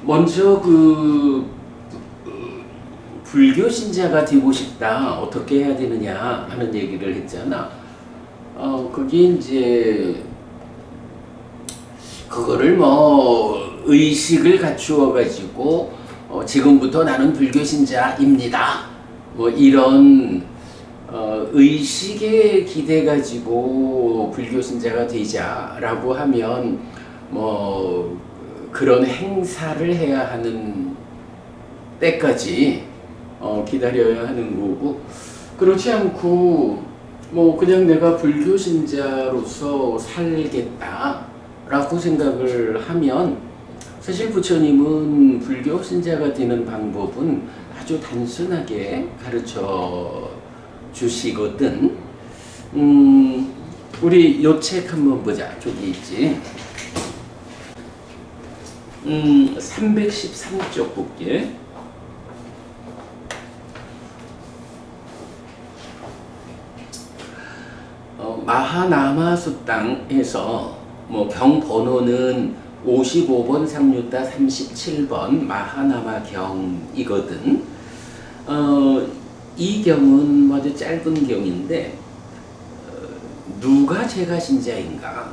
먼저 불교 신자가 되고 싶다. 어떻게 해야 되느냐 하는 얘기를 했잖아. 그게 이제 그거를 뭐 의식을 갖추어 가지고 지금부터 나는 불교 신자입니다. 뭐 이런 의식에 기대 가지고 불교 신자가 되자라고 하면 뭐 그런 행사를 해야 하는 때까지 기다려야 하는 거고, 그렇지 않고 뭐 그냥 내가 불교 신자로서 살겠다라고 생각을 하면, 사실 부처님은 불교 신자가 되는 방법은 아주 단순하게 가르쳐 주시거든. 우리 요 책 한번 보자. 저기 있지. 313쪽 볼게. 마하나마 수땅에서 뭐 경 번호는 55번 상류따 37번 마하나마 경이거든. 이 경은 아주 짧은 경인데 누가 제가 신자인가?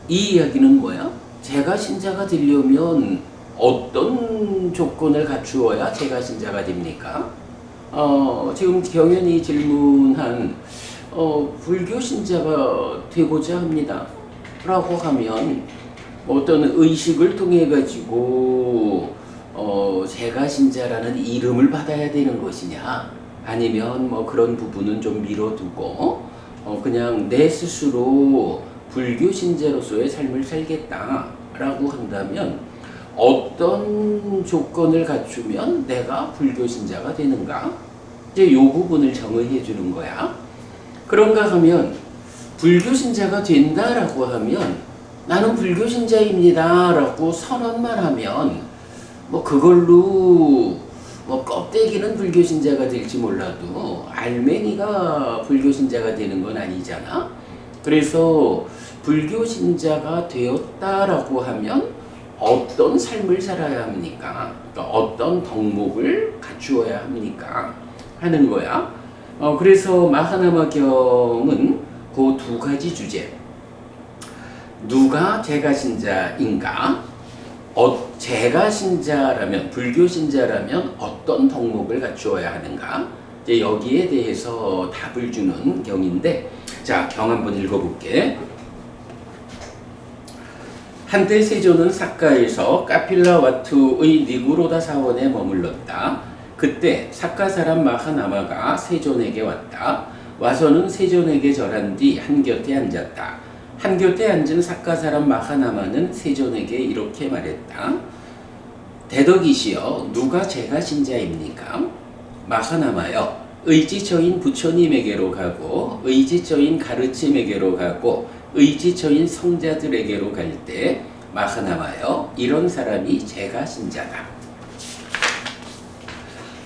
이 이야기는 뭐야? 제가 신자가 되려면 어떤 조건을 갖추어야 제가 신자가 됩니까? 지금 경연이 질문한 불교 신자가 되고자 합니다 라고 하면 어떤 의식을 통해 가지고 제가 신자라는 이름을 받아야 되는 것이냐, 아니면 뭐 그런 부분은 좀 미뤄두고 그냥 내 스스로 불교 신자로서의 삶을 살겠다라고 한다면 어떤 조건을 갖추면 내가 불교 신자가 되는가? 이제 이 부분을 정의해 주는 거야. 그런가 하면 불교 신자가 된다라고 하면 나는 불교 신자입니다 라고 선언만 하면 뭐 그걸로 뭐 껍데기는 불교 신자가 될지 몰라도 알맹이가 불교 신자가 되는 건 아니잖아. 그래서 불교 신자가 되었다라고 하면 어떤 삶을 살아야 합니까? 그러니까 어떤 덕목을 갖추어야 합니까? 하는 거야. 그래서 마하나마 경은 그 두 가지 주제, 누가 제가 신자인가, 제가 신자라면, 불교 신자라면 어떤 덕목을 갖추어야 하는가, 이제 여기에 대해서 답을 주는 경인데, 자, 경 한번 읽어볼게. 한때 세존은 사카에서 카필라와투의 니구로다 사원에 머물렀다. 그때 사카 사람 마하나마가 세존에게 왔다. 와서는 세존에게 절한 뒤 한곁에 앉았다. 한곁에 앉은 사카 사람 마하나마는 세존에게 이렇게 말했다. 대덕이시여, 누가 제가 신자입니까? 마하나마여, 의지처인 부처님에게로 가고 의지처인 가르침에게로 가고 의지처인 성자들에게로 갈 때 마하나마여, 이런 사람이 제가 신자다.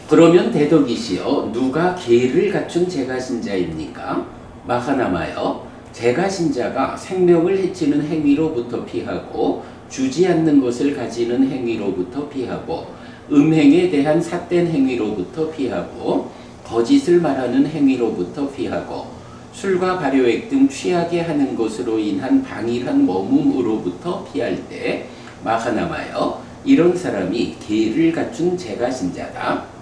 그러면 대덕이시여, 누가 계를 갖춘 제가 신자입니까? 마하나마여, 제가 신자가 생명을 해치는 행위로부터 피하고 주지 않는 것을 가지는 행위로부터 피하고 음행에 대한 삿된 행위로부터 피하고 거짓을 말하는 행위로부터 피하고 술과 발효액 등 취하게 하는 것으로 인한 방일한 머움으로부터 피할 때 마하나마여, 이런 사람이 계를 갖춘 제가 신자다.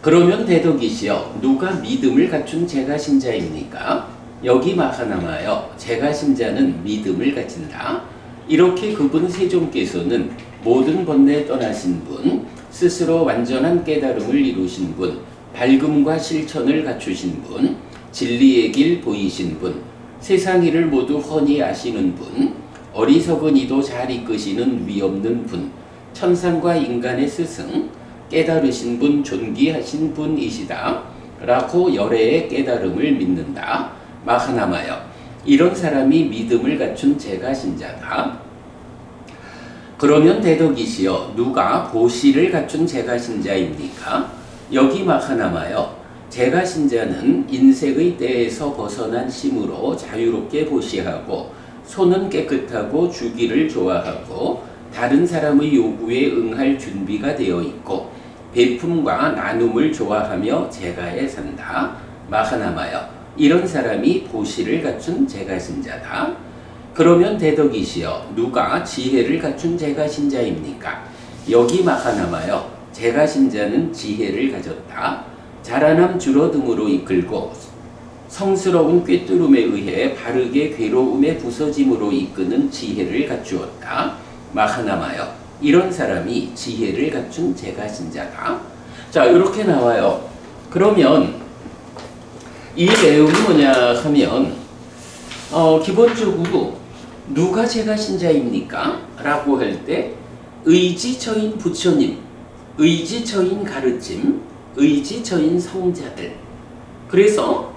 그러면 대덕이시여, 누가 믿음을 갖춘 제가 신자입니까? 여기 마하나마여, 제가 신자는 믿음을 갖춘다. 이렇게 그분 세존께서는 모든 번뇌 떠나신 분, 스스로 완전한 깨달음을 이루신 분, 밝음과 실천을 갖추신 분, 진리의 길 보이신 분, 세상 일을 모두 훤히 아시는 분, 어리석은 이도 잘 이끄시는 위없는 분, 천상과 인간의 스승, 깨달으신 분, 존귀하신 분이시다 라고 열애의 깨달음을 믿는다. 마하나마여, 이런 사람이 믿음을 갖춘 제가 신자다. 그러면 대덕이시여, 누가 보시를 갖춘 제가 신자입니까? 여기 마하나마여, 제가 신자는 인색의 때에서 벗어난 심으로 자유롭게 보시하고 손은 깨끗하고 주기를 좋아하고 다른 사람의 요구에 응할 준비가 되어 있고 베품과 나눔을 좋아하며 제가에 산다. 마하나마여, 이런 사람이 보시를 갖춘 제가신자다. 그러면 대덕이시여, 누가 지혜를 갖춘 제가신자입니까? 여기 마하나마여, 제가신자는 지혜를 가졌다. 자라남 줄어듦으로 이끌고 성스러운 꿰뚫음에 의해 바르게 괴로움의 부서짐으로 이끄는 지혜를 갖추었다. 마하나마여, 이런 사람이 지혜를 갖춘 제가신자다. 자, 이렇게 나와요. 그러면 이 내용이 뭐냐 하면 기본적으로 누가 제가신자입니까? 라고 할 때 의지처인 부처님, 의지처인 가르침, 의지처인 성자들. 그래서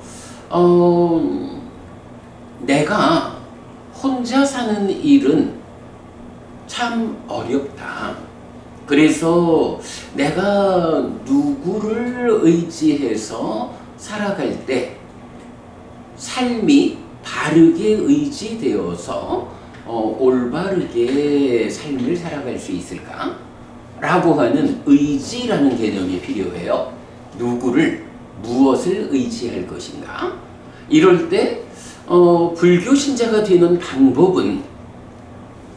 내가 혼자 사는 일은 참 어렵다. 그래서 내가 누구를 의지해서 살아갈 때 삶이 바르게 의지되어서 올바르게 삶을 살아갈 수 있을까? 라고 하는 의지라는 개념이 필요해요. 누구를, 무엇을 의지할 것인가? 이럴 때 불교 신자가 되는 방법은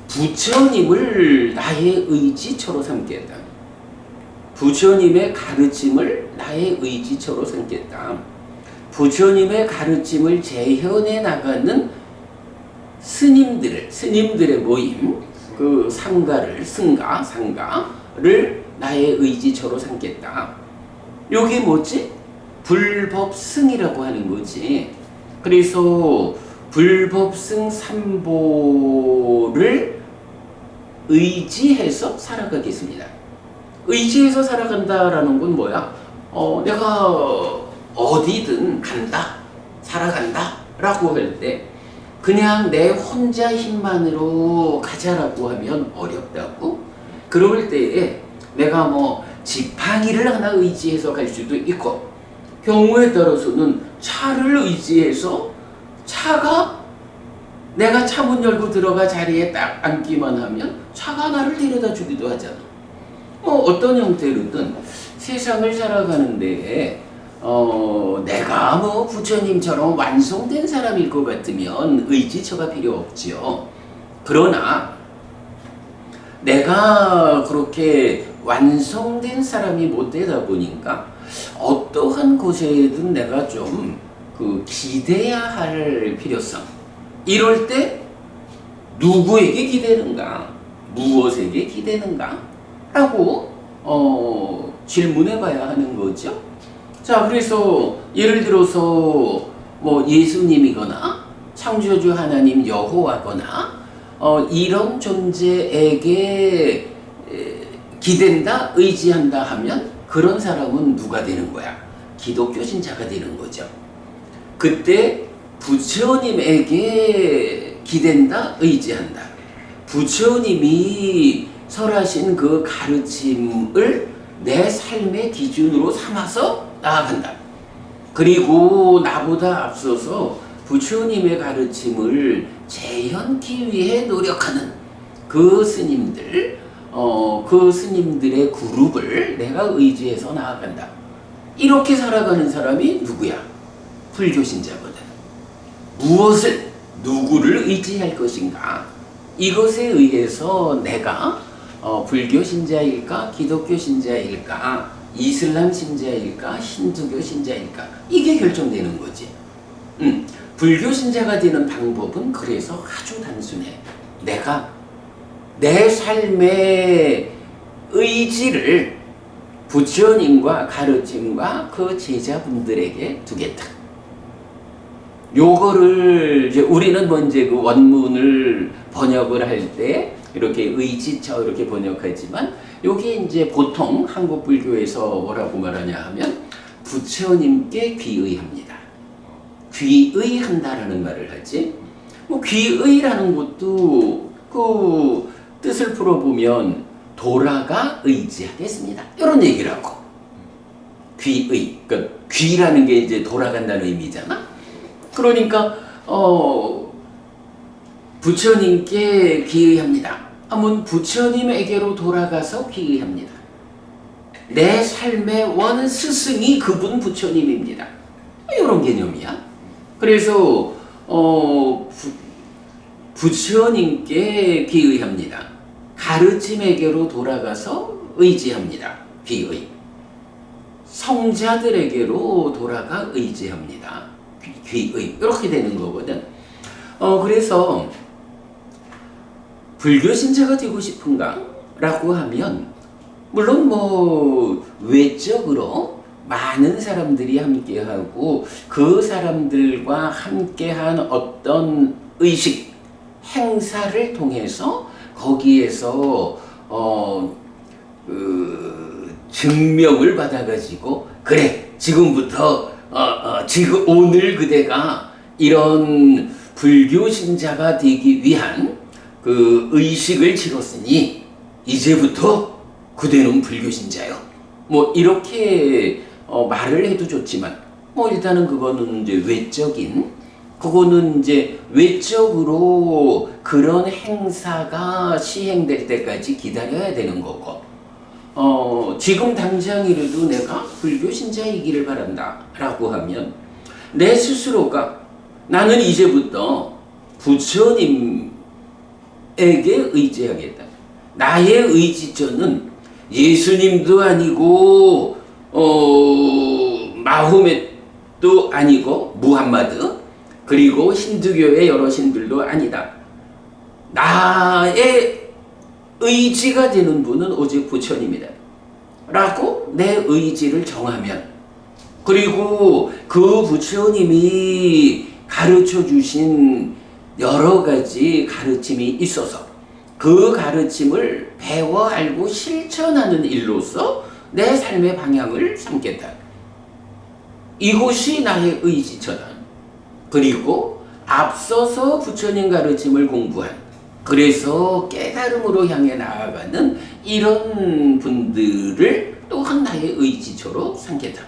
부처님을 나의 의지처로 삼겠다. 부처님의 가르침을 나의 의지처로 삼겠다. 부처님의 가르침을 재현해 나가는 스님들의 모임, 그 상가를 나의 의지처로 삼겠다. 요게 뭐지? 불법승이라고 하는 거지. 그래서 불법승 삼보를 의지해서 살아가겠습니다. 의지해서 살아간다라는 건 뭐야? 내가 어디든 간다, 살아간다 라고 할 때 그냥 내 혼자 힘만으로 가자라고 하면 어렵다고? 그럴 때에 내가 뭐 지팡이를 하나 의지해서 갈 수도 있고, 경우에 따라서는 차를 의지해서 차가 내가 차 문 열고 들어가 자리에 딱 앉기만 하면 차가 나를 데려다 주기도 하잖아. 어떤 형태로든 세상을 살아가는 데에 내가 뭐 부처님처럼 완성된 사람일 것 같으면 의지처가 필요 없지요. 그러나 내가 그렇게 완성된 사람이 못 되다 보니까 어떠한 곳에든 내가 좀 기대야 할 필요성. 이럴 때 누구에게 기대는가? 무엇에게 기대는가? 라고 질문해 봐야 하는 거죠. 자, 그래서 예를 들어서 뭐 예수님이거나 창조주 하나님 여호와거나 이런 존재에게 기댄다, 의지한다 하면 그런 사람은 누가 되는 거야? 기독교 신자가 되는 거죠. 그때 부처님에게 기댄다, 의지한다. 부처님이 설하신 그 가르침을 내 삶의 기준으로 삼아서 나아간다. 그리고 나보다 앞서서 부처님의 가르침을 재현기 위해 노력하는 그 스님들, 그 스님들의 그룹을 내가 의지해서 나아간다. 이렇게 살아가는 사람이 누구야? 불교 신자거든. 누구를 의지할 것인가? 이것에 의해서 내가 불교 신자일까? 기독교 신자일까? 이슬람 신자일까? 힌두교 신자일까? 이게 결정되는 거지. 불교 신자가 되는 방법은 그래서 아주 단순해. 내가 내 삶의 의지를 부처님과 가르침과 그 제자분들에게 두겠다. 요거를 이제 우리는 먼저 그 원문을 번역을 할 때 이렇게 의지처 이렇게 번역하지만 요게 이제 보통 한국 불교에서 뭐라고 말하냐 하면 부처님께 귀의합니다. 귀의한다라는 말을 하지. 뭐 귀의라는 것도 그 뜻을 풀어보면 돌아가 의지하겠습니다. 이런 얘기라고. 귀의. 그러니까 귀라는 게 이제 돌아간다는 의미잖아. 그러니까 부처님께 귀의합니다. 하면 부처님에게로 돌아가서 피의합니다. 내 삶의 원 스승이 그분 부처님입니다. 이런 개념이야. 그래서 부처님께 비의합니다. 가르침에게로 돌아가서 의지합니다. 비의. 성자들에게로 돌아가 의지합니다. 귀의. 이렇게 되는 거거든. 그래서 불교 신자가 되고 싶은가? 라고 하면 물론 뭐 외적으로 많은 사람들이 함께하고 그 사람들과 함께한 어떤 의식, 행사를 통해서 거기에서 증명을 받아가지고 그래 지금부터 지금 오늘 그대가 이런 불교 신자가 되기 위한 그 의식을 치렀으니 이제부터 그대는 불교 신자요. 뭐 이렇게 말을 해도 좋지만 뭐 일단은 그거는 이제 그거는 이제 외적으로 그런 행사가 시행될 때까지 기다려야 되는 거고, 지금 당장이라도 내가 불교 신자이기를 바란다 라고 하면 내 스스로가 나는 이제부터 부처님에게 의지하겠다. 나의 의지처는 예수님도 아니고 마호멧도 아니고 무함마드 그리고 힌두교의 여러 신들도 아니다. 나의 의지가 되는 분은 오직 부처님이다 라고 내 의지를 정하면, 그리고 그 부처님이 가르쳐 주신 여러 가지 가르침이 있어서 그 가르침을 배워 알고 실천하는 일로서 내 삶의 방향을 삼겠다. 이것이 나의 의지처다. 그리고 앞서서 부처님 가르침을 공부한, 그래서 깨달음으로 향해 나아가는 이런 분들을 또한 나의 의지처로 삼겠다.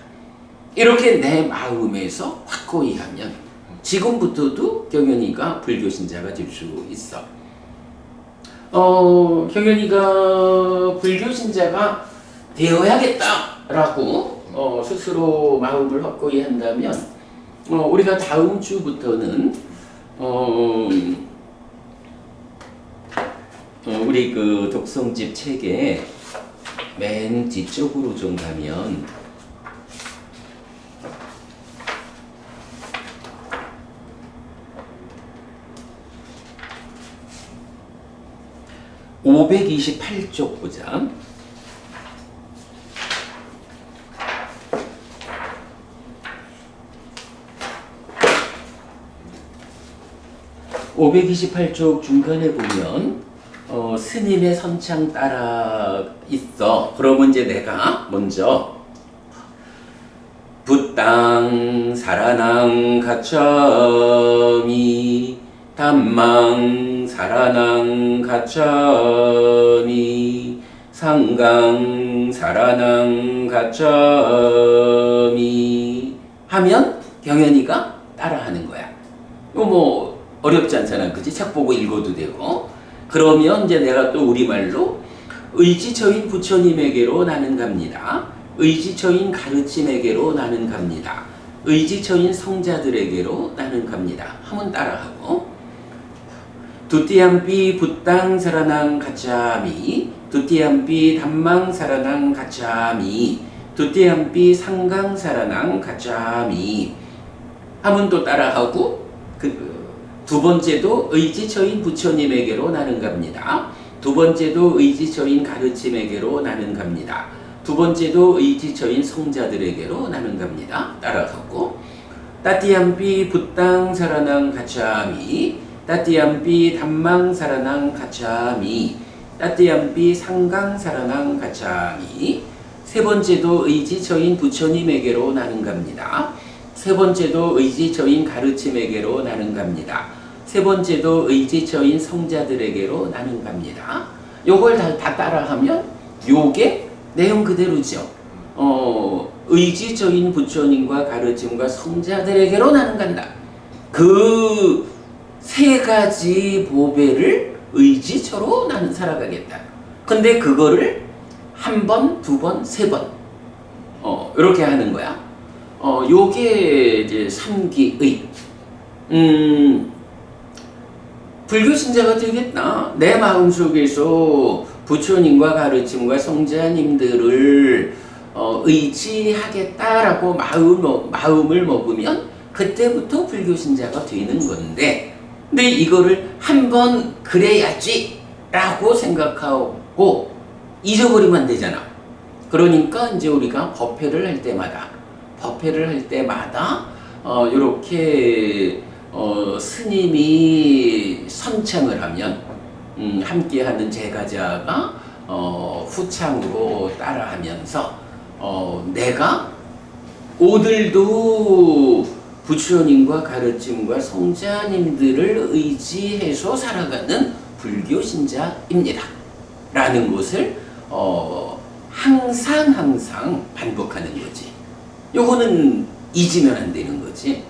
이렇게 내 마음에서 확고히 하면 지금부터도 경연이가 불교 신자가 될 수 있어. 경연이가 불교 신자가 되어야겠다라고 스스로 마음을 확고히 한다면 우리가 다음 주부터는 우리 그 독성집 책의 맨 뒤쪽으로 좀 가면 (528쪽) 보자. (528쪽) 중간에 보면 스님의 선창 따라 있어. 그러면 이제 내가 먼저 붓당 사라낭 가차미 담망 사라낭 가차미 상강 사라낭 가차미 하면 경연이가 따라하는 거야. 이거 뭐 어렵지 않잖아, 그치? 책 보고 읽어도 되고. 그러면 이제 내가 또 우리말로 의지처인 부처님에게로 나는 갑니다. 의지처인 가르침에게로 나는 갑니다. 의지처인 성자들에게로 나는 갑니다. 하면 따라하고, 두띠암비 붓당 사라낭 가차미 두띠암비 담망 사라낭 가차미 두띠암비 상강 사라낭 가차미 하면 또 따라하고, 두 번째도 의지처인 부처님에게로 나는 갑니다. 두 번째도 의지처인 가르침에게로 나는 갑니다. 두 번째도 의지처인 성자들에게로 나는 갑니다. 따라하고, 따띠암비 붓당 사라낭 가차미 따띠암비 담망 사라낭 가차미 따띠암비 상강 사라낭 가차미. 세 번째도 의지처인 부처님에게로 나는 갑니다. 세 번째도 의지처인 가르침에게로 나는 갑니다. 세 번째도 의지처인 성자들에게로 나는 갑니다. 요걸 다 따라하면 요게 내용 그대로죠. 의지처인 부처님과 가르침과 성자들에게로 나는 간다. 그 세 가지 보배를 의지처로 나는 살아가겠다. 근데 그거를 한 번, 두 번, 세 번, 이렇게 하는 거야. 요게 이제 삼기의. 불교 신자가 되겠다. 내 마음속에서 부처님과 가르침과 성자님들을 의지하겠다라고 마음을 먹으면 그때부터 불교 신자가 되는 건데, 근데 이거를 한번 그래야지 라고 생각하고 잊어버리면 안 되잖아. 그러니까 이제 우리가 법회를 할 때마다 이렇게 스님이 선창을 하면 함께하는 제가자가 후창으로 따라하면서 내가 오늘도 부처님과 가르침과 성자님들을 의지해서 살아가는 불교 신자입니다 라는 것을 항상 반복하는 거지. 요거는 잊으면 안 되는 거지.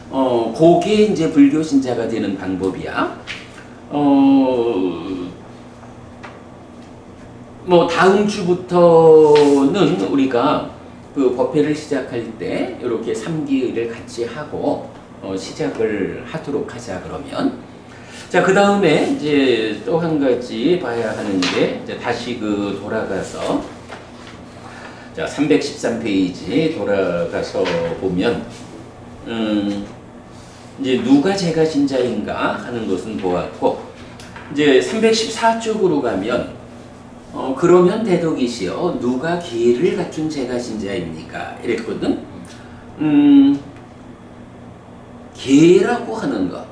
그게 이제 불교 신자가 되는 방법이야. 뭐 다음 주부터는 우리가 그 법회를 시작할 때 이렇게 삼기의를 같이 하고 시작을 하도록 하자. 그러면 자, 그 다음에 이제 또 한 가지 봐야 하는 게, 이제 다시 돌아가서 자 313페이지 돌아가서 보면 이제 누가 제가 신자인가 하는 것은 보았고, 이제 314쪽으로 가면 그러면 대덕이시여 누가 계를 갖춘 제가 신자입니까? 이랬거든. 계라고 하는 것,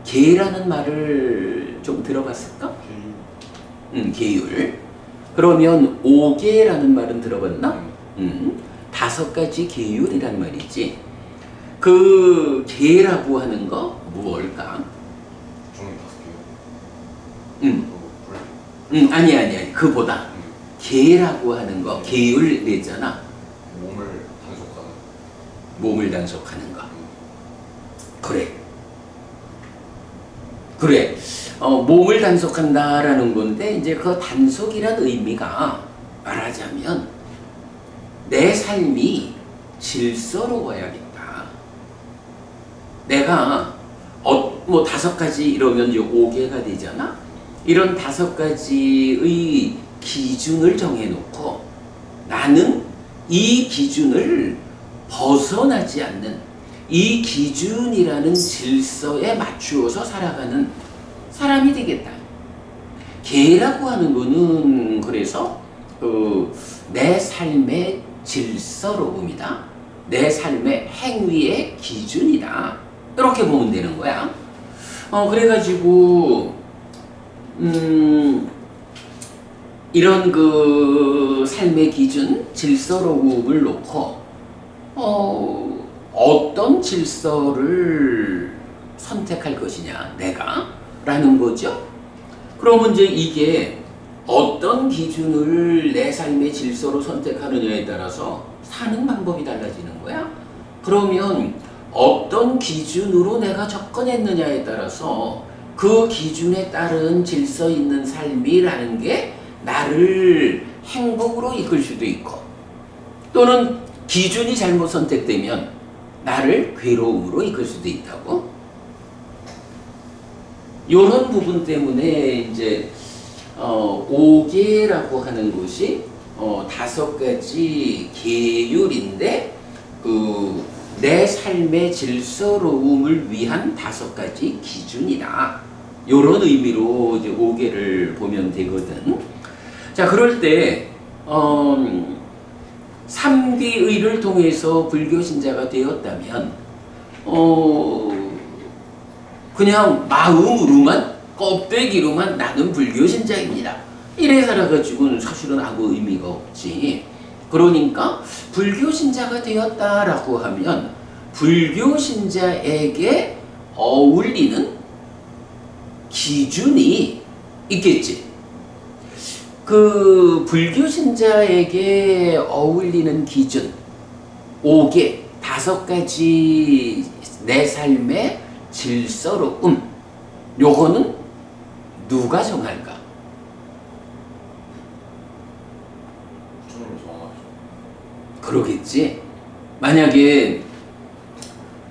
계라는 말을 좀 들어봤을까? 계율. 그러면 오계라는 말은 들어봤나? 5가지 계율이란 말이지. 그 계라고 하는 거 무엇일까? 아니 그보다 계라고 하는 거, 계율이랬잖아. 몸을 단속하는 거. 그래. 몸을 단속한다라는 건데, 이제 그 단속이란 의미가 말하자면 내 삶이 질서로워야겠다. 내가 뭐 5가지 이러면 이제 5개가 되잖아. 이런 5가지의 기준을 정해놓고 나는 이 기준을 벗어나지 않는, 이 기준이라는 질서에 맞추어서 살아가는 사람이 되겠다. 계라고 하는 거는 그래서 내 삶의 질서로움이다. 내 삶의 행위의 기준이다. 이렇게 보면 되는 거야. 그래가지고 이런 그 삶의 기준, 질서로움을 놓고 어떤 질서를 선택할 것이냐, 내가 라는 거죠. 그러면 이제 이게 어떤 기준을 내 삶의 질서로 선택하느냐에 따라서 사는 방법이 달라지는 거야. 그러면 어떤 기준으로 내가 접근했느냐에 따라서 그 기준에 따른 질서 있는 삶이라는 게 나를 행복으로 이끌 수도 있고, 또는 기준이 잘못 선택되면 나를 괴로움으로 이끌 수도 있다고. 이런 부분 때문에 이제 5계라고 하는 것이 5가지 계율인데 내 삶의 질서로움을 위한 5가지 기준이다. 이런 의미로 이제 5계를 보면 되거든. 자, 그럴 때 삼기의를 통해서 불교 신자가 되었다면 그냥 마음으로만, 껍데기로만 나는 불교 신자입니다, 이래 살아가지고는 사실은 아무 의미가 없지. 그러니까 불교 신자가 되었다라고 하면 불교 신자에게 어울리는 기준이 있겠지. 그 불교 신자에게 어울리는 기준 5개, 5가지 내 삶의 질서로움, 요거는 누가 정할까? 부처님이 정하죠. 그러겠지. 만약에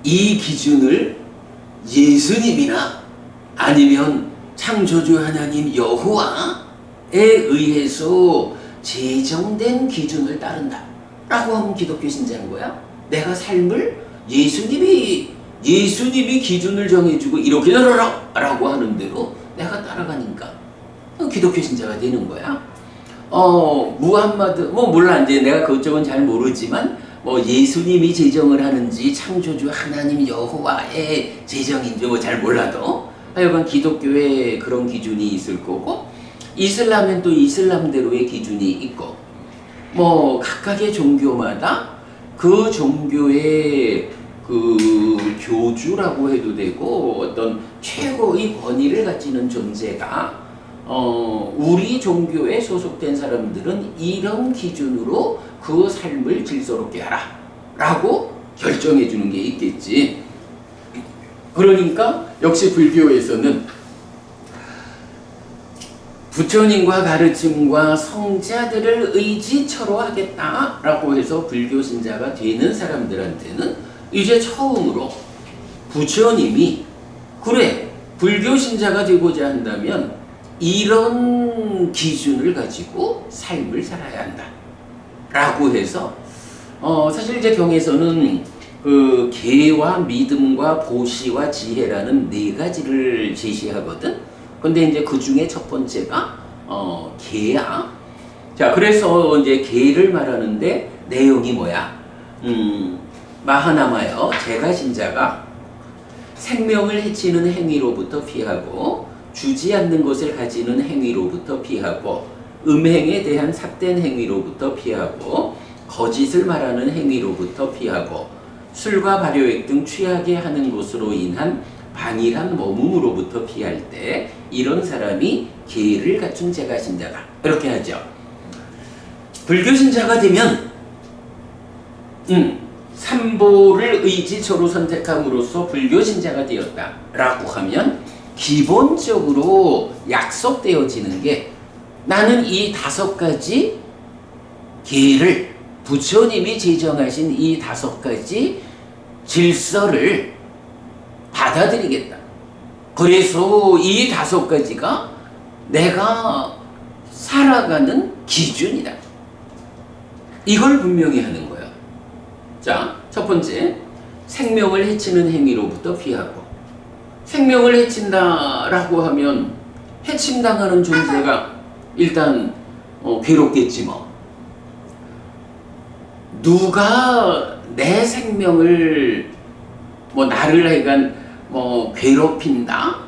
이 기준을 예수님이나 아니면 창조주 하나님 여호와에 의해서 제정된 기준을 따른다 라고 하면 기독교 신자인 거야. 내가 삶을 예수님이 기준을 정해주고 이렇게 살아라 라고 하는 대로 내가 따라가니까 기독교 신자가 되는 거야. 무함마드 몰라, 이제 내가 그쪽은 잘 모르지만 예수님이 제정을 하는지 창조주 하나님 여호와의 제정인지 잘 몰라도 하여간 기독교에 그런 기준이 있을 거고, 이슬람엔 또 이슬람대로의 기준이 있고, 각각의 종교마다 그 종교의 그 교주라고 해도 되고 어떤 최고의 권위를 가지는 존재가 우리 종교에 소속된 사람들은 이런 기준으로 그 삶을 질서롭게 하라 라고 결정해 주는 게 있겠지. 그러니까 역시 불교에서는 부처님과 가르침과 성자들을 의지처로 하겠다라고 해서 불교 신자가 되는 사람들한테는 이제 처음으로 부처님이 그래, 불교 신자가 되고자 한다면 이런 기준을 가지고 삶을 살아야 한다 라고 해서 사실 이제 경에서는 그 계와 믿음과 보시와 지혜라는 네 가지를 제시하거든. 근데 이제 그 중에 첫 번째가 계야. 자, 그래서 이제 계를 말하는데 내용이 뭐야? 마하나마여, 제가 신자가 생명을 해치는 행위로부터 피하고 주지 않는 것을 가지는 행위로부터 피하고 음행에 대한 삿된 행위로부터 피하고 거짓을 말하는 행위로부터 피하고 술과 발효액 등 취하게 하는 것으로 인한 방일한 머금으로부터 피할 때 이런 사람이 계를 갖춘 제가 신자다. 이렇게 하죠. 불교 신자가 되면 삼보를 의지처로 선택함으로써 불교 신자가 되었다 라고 하면 기본적으로 약속되어지는 게 나는 이 5가지 계를 부처님이 제정하신 이 5가지 질서를 받아들이겠다. 그래서 이 5가지가 내가 살아가는 기준이다. 이걸 분명히 하는 거예요. 자, 첫 번째, 생명을 해치는 행위로부터 피하고. 생명을 해친다라고 하면 해침당하는 존재가 일단 괴롭겠지 뭐. 누가 내 생명을 나를 하여간 괴롭힌다.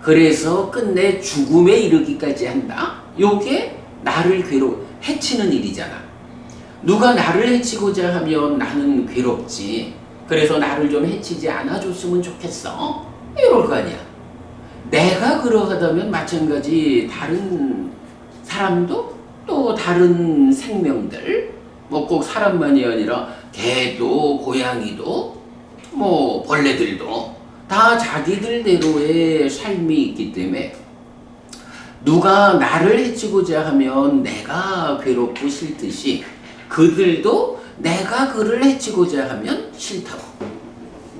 그래서 끝내 죽음에 이르기까지 한다. 요게 나를 해치는 일이잖아. 누가 나를 해치고자 하면 나는 괴롭지. 그래서 나를 좀 해치지 않아줬으면 좋겠어. 이럴 거 아니야. 내가 그러하다면 마찬가지 다른 사람도 또 다른 생명들, 꼭 사람만이 아니라 개도 고양이도 벌레들도 다 자기들대로의 삶이 있기 때문에 누가 나를 해치고자 하면 내가 괴롭고 싫듯이 그들도 내가 그를 해치고자 하면 싫다고.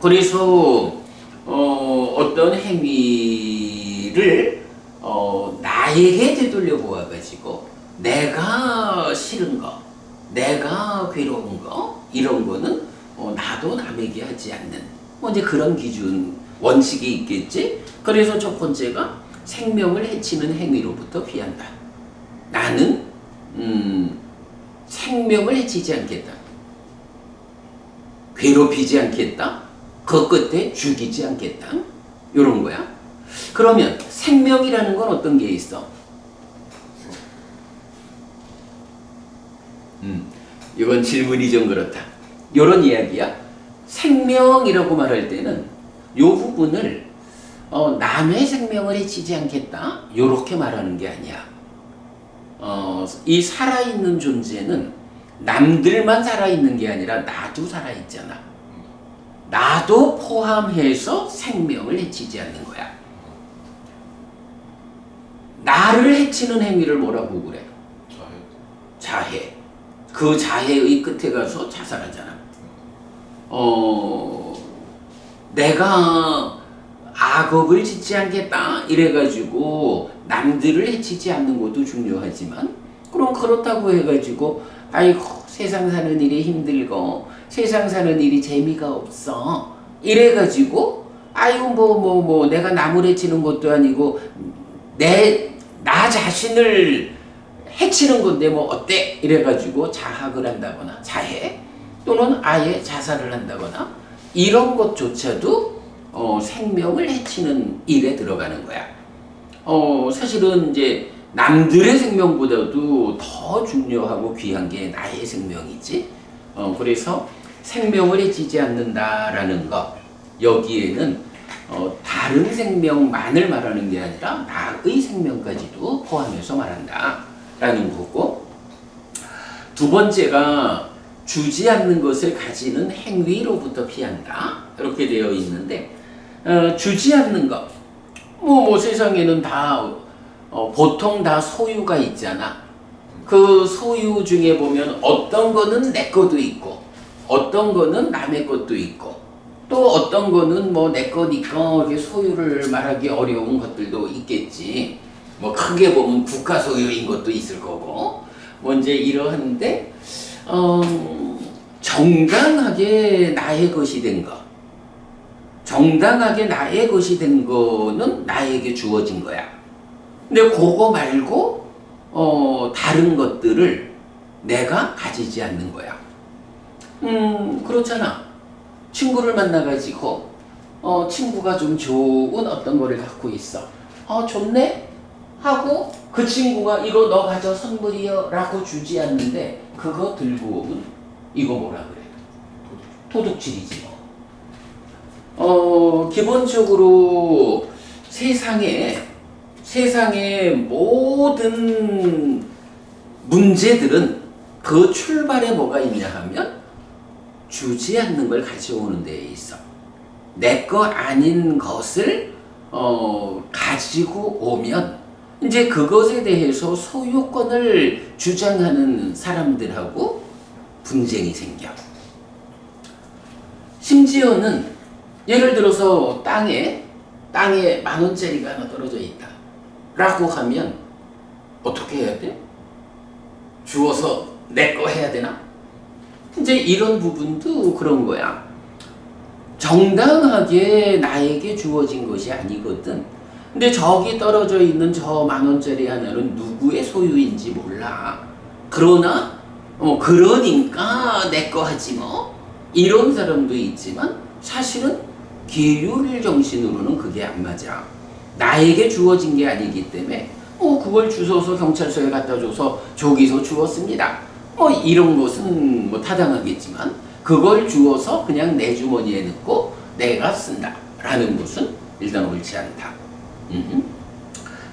그래서 어떤 행위를 나에게 되돌려 보아가지고 내가 싫은 거, 내가 괴로운 거, 이런 거는 나도 남에게 하지 않는 이제 그런 기준, 원칙이 있겠지. 그래서 첫 번째가 생명을 해치는 행위로부터 피한다. 나는 생명을 해치지 않겠다. 괴롭히지 않겠다. 그 끝에 죽이지 않겠다. 이런 거야. 그러면 생명이라는 건 어떤 게 있어? 이건 질문이 좀 그렇다. 이런 이야기야. 생명이라고 말할 때는 이 부분을 남의 생명을 해치지 않겠다. 이렇게 말하는 게 아니야. 이 살아있는 존재는 남들만 살아있는 게 아니라 나도 살아있잖아. 나도 포함해서 생명을 해치지 않는 거야. 나를 해치는 행위를 뭐라고 그래? 자해. 자해. 그 자해의 끝에 가서 자살하잖아. 내가 악업을 짓지 않겠다 이래가지고 남들을 해치지 않는 것도 중요하지만, 그럼 그렇다고 해가지고 아이고 세상 사는 일이 힘들고 세상 사는 일이 재미가 없어 이래가지고 아이고 뭐 내가 남을 해치는 것도 아니고 나 자신을 해치는 건데 뭐 어때 이래가지고 자학을 한다거나 자해 또는 아예 자살을 한다거나 이런 것조차도 생명을 해치는 일에 들어가는 거야. 사실은 이제 남들의 생명보다도 더 중요하고 귀한 게 나의 생명이지. 그래서 생명을 해치지 않는다라는 것, 여기에는 다른 생명만을 말하는 게 아니라 나의 생명까지도 포함해서 말한다라는 거고, 두 번째가 주지 않는 것을 가지는 행위로부터 피한다 이렇게 되어 있는데, 주지 않는 것, 뭐 세상에는 다 보통 다 소유가 있잖아. 그 소유 중에 보면 어떤 거는 내 것도 있고 어떤 거는 남의 것도 있고 또 어떤 거는 뭐 내 거니까 이렇게 소유를 말하기 어려운 것들도 있겠지. 뭐 크게 보면 국가 소유인 것도 있을 거고 뭐 이제 이러한데, 정당하게 나의 것이 된 거, 정당하게 나의 것이 된 거는 나에게 주어진 거야. 근데 그거 말고 다른 것들을 내가 가지지 않는 거야. 그렇잖아. 친구를 만나가지고 친구가 좀 좋은 어떤 거를 갖고 있어. 좋네? 하고 그 친구가 이거 너 가져 선물이여 라고 주지 않는데 그거 들고 오면 이거 뭐라 그래? 도둑질이지 뭐. 기본적으로 세상의 모든 문제들은 그 출발에 뭐가 있냐 하면 주지 않는 걸 가져오는 데에 있어. 내 거 아닌 것을 가지고 오면 이제 그것에 대해서 소유권을 주장하는 사람들하고 분쟁이 생겨. 심지어는 예를 들어서 땅에 10,000원짜리가 하나 떨어져 있다 라고 하면 어떻게 해야 돼? 주워서 내 거 해야 되나? 이제 이런 부분도 그런 거야. 정당하게 나에게 주어진 것이 아니거든. 근데 저기 떨어져 있는 저 10,000원짜리 하나는 누구의 소유인지 몰라. 그러나 그러니까 내 거 하지 뭐 이런 사람도 있지만, 사실은 계율 정신으로는 그게 안 맞아. 나에게 주어진 게 아니기 때문에 그걸 주워서 경찰서에 갖다 줘서 저기서 주웠습니다 이런 것은 뭐 타당하겠지만, 그걸 주워서 그냥 내 주머니에 넣고 내가 쓴다 라는 것은 일단 옳지 않다.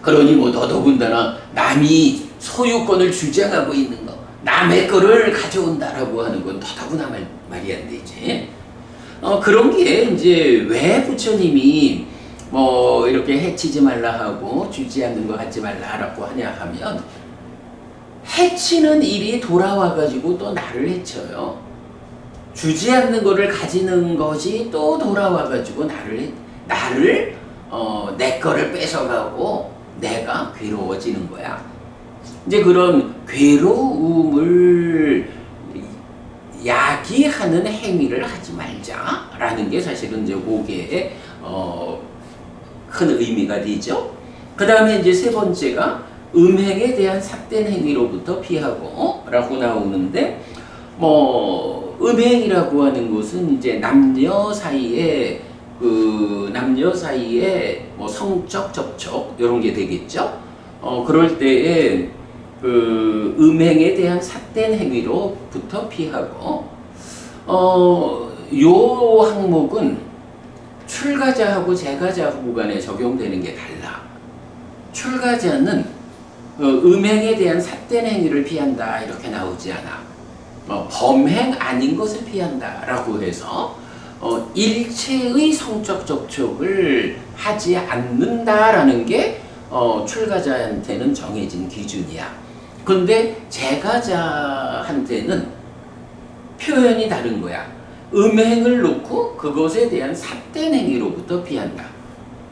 그러니 뭐 더더군다나 남이 소유권을 주장하고 있는 거, 남의 거를 가져온다라고 하는 건 더더구나 말이 안 되지. 그런 게 이제 왜 부처님이 뭐 이렇게 해치지 말라 하고 주지 않는 거 갖지 말라라고 하냐 하면, 해치는 일이 돌아와 가지고 또 나를 해쳐요. 주지 않는 거를 가지는 것이 또 돌아와 가지고 내 거를 뺏어가고 내가 괴로워지는 거야. 이제 그런 괴로움을 야기하는 행위를 하지 말자라는 게 사실은 이제 그게 큰 의미가 되죠. 그 다음에 이제 세 번째가 음행에 대한 삿된 행위로부터 피하고 라고 나오는데, 뭐 음행이라고 하는 것은 이제 남녀 사이에 뭐 성적 접촉 이런 게 되겠죠. 그럴 때에 그 음행에 대한 삿된 행위로부터 피하고, 요 항목은 출가자하고 재가자 간에 적용되는 게 달라. 출가자는 음행에 대한 삿된 행위를 피한다 이렇게 나오지 않아. 범행 아닌 것을 피한다 라고 해서 일체의 성적 접촉을 하지 않는다라는 게 출가자한테는 정해진 기준이야. 근데 재가자한테는 표현이 다른 거야. 음행을 놓고 그것에 대한 삿된 행위로부터 피한다.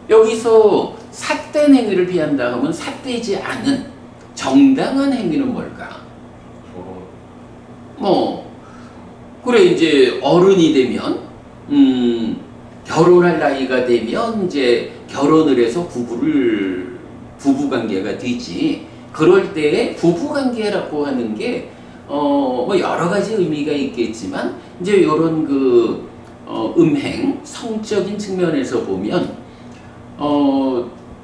여기서 삿된 행위를 피한다 하면 삿되지 않은 정당한 행위는 뭘까? 그래, 이제 어른이 되면, 결혼할 나이가 되면 이제 결혼을 해서 부부관계가 되지. 그럴 때 부부관계라고 하는 게, 뭐 여러 가지 의미가 있겠지만, 이제 이런 음행, 성적인 측면에서 보면,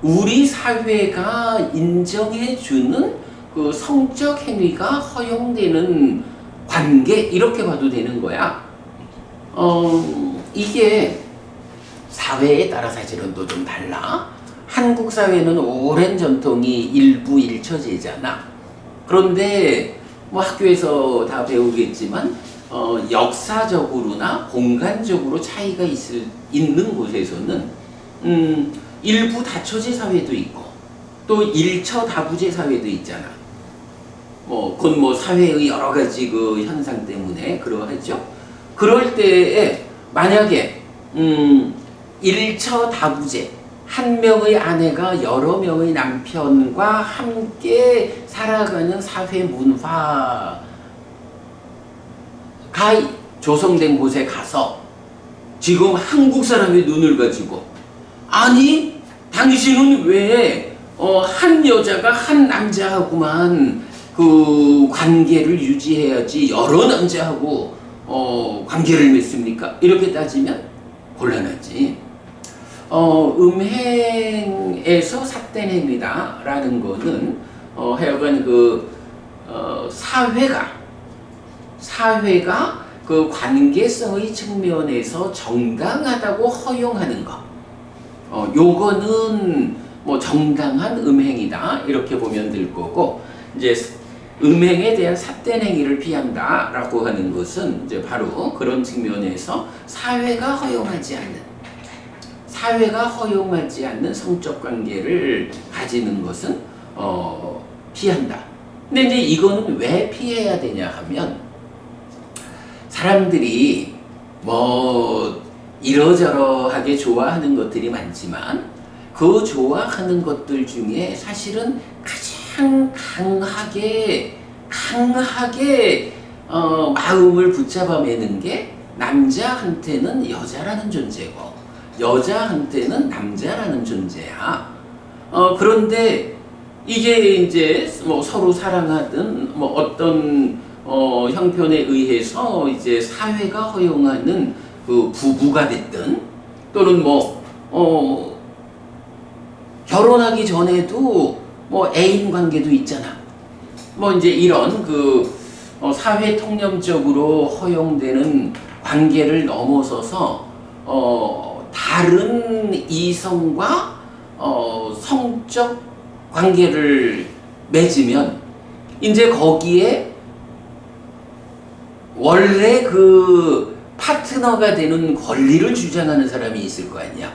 우리 사회가 인정해주는 그 성적 행위가 허용되는 관계, 이렇게 봐도 되는 거야. 이게 사회에 따라 사실은 또 좀 달라. 한국 사회는 오랜 전통이 일부 일처제잖아. 그런데 뭐 학교에서 다 배우겠지만 역사적으로나 공간적으로 차이가 있는 곳에서는 일부 다처제 사회도 있고 또 일처 다부제 사회도 있잖아. 그건 뭐 사회의 여러 가지 그 현상 때문에 그러하죠. 그럴 때에 만약에 일처 다부제, 한 명의 아내가 여러 명의 남편과 함께 살아가는 사회 문화가 조성된 곳에 가서 지금 한국 사람의 눈을 가지고, 아니 당신은 왜 한 여자가 한 남자하고만 그 관계를 유지해야지 여러 남자하고 관계를 맺습니까? 이렇게 따지면 곤란하지. 음행에서 삿된 행위다라는 거는 하여간 사회가 그 관계성의 측면에서 정당하다고 허용하는 거. 요거는 뭐 정당한 음행이다 이렇게 보면 될 거고, 이제 음행에 대한 삿된 행위를 피한다라고 하는 것은 이제 바로 그런 측면에서 사회가 허용하지 않는 성적 관계를 가지는 것은 피한다. 근데 이제 이거는 왜 피해야 되냐 하면, 사람들이 뭐 이러저러하게 좋아하는 것들이 많지만 그 좋아하는 것들 중에 사실은 가장 강하게 마음을 붙잡아매는 게 남자한테는 여자라는 존재고 여자한테는 남자라는 존재야. 그런데 이게 이제 뭐 서로 사랑하든 뭐 어떤 형편에 의해서 이제 사회가 허용하는 그 부부가 됐든 또는 결혼하기 전에도 뭐 애인 관계도 있잖아. 뭐 이제 이런 사회 통념적으로 허용되는 관계를 넘어서서 다른 이성과 성적 관계를 맺으면 이제 거기에 원래 그 파트너가 되는 권리를 주장하는 사람이 있을 거 아니야.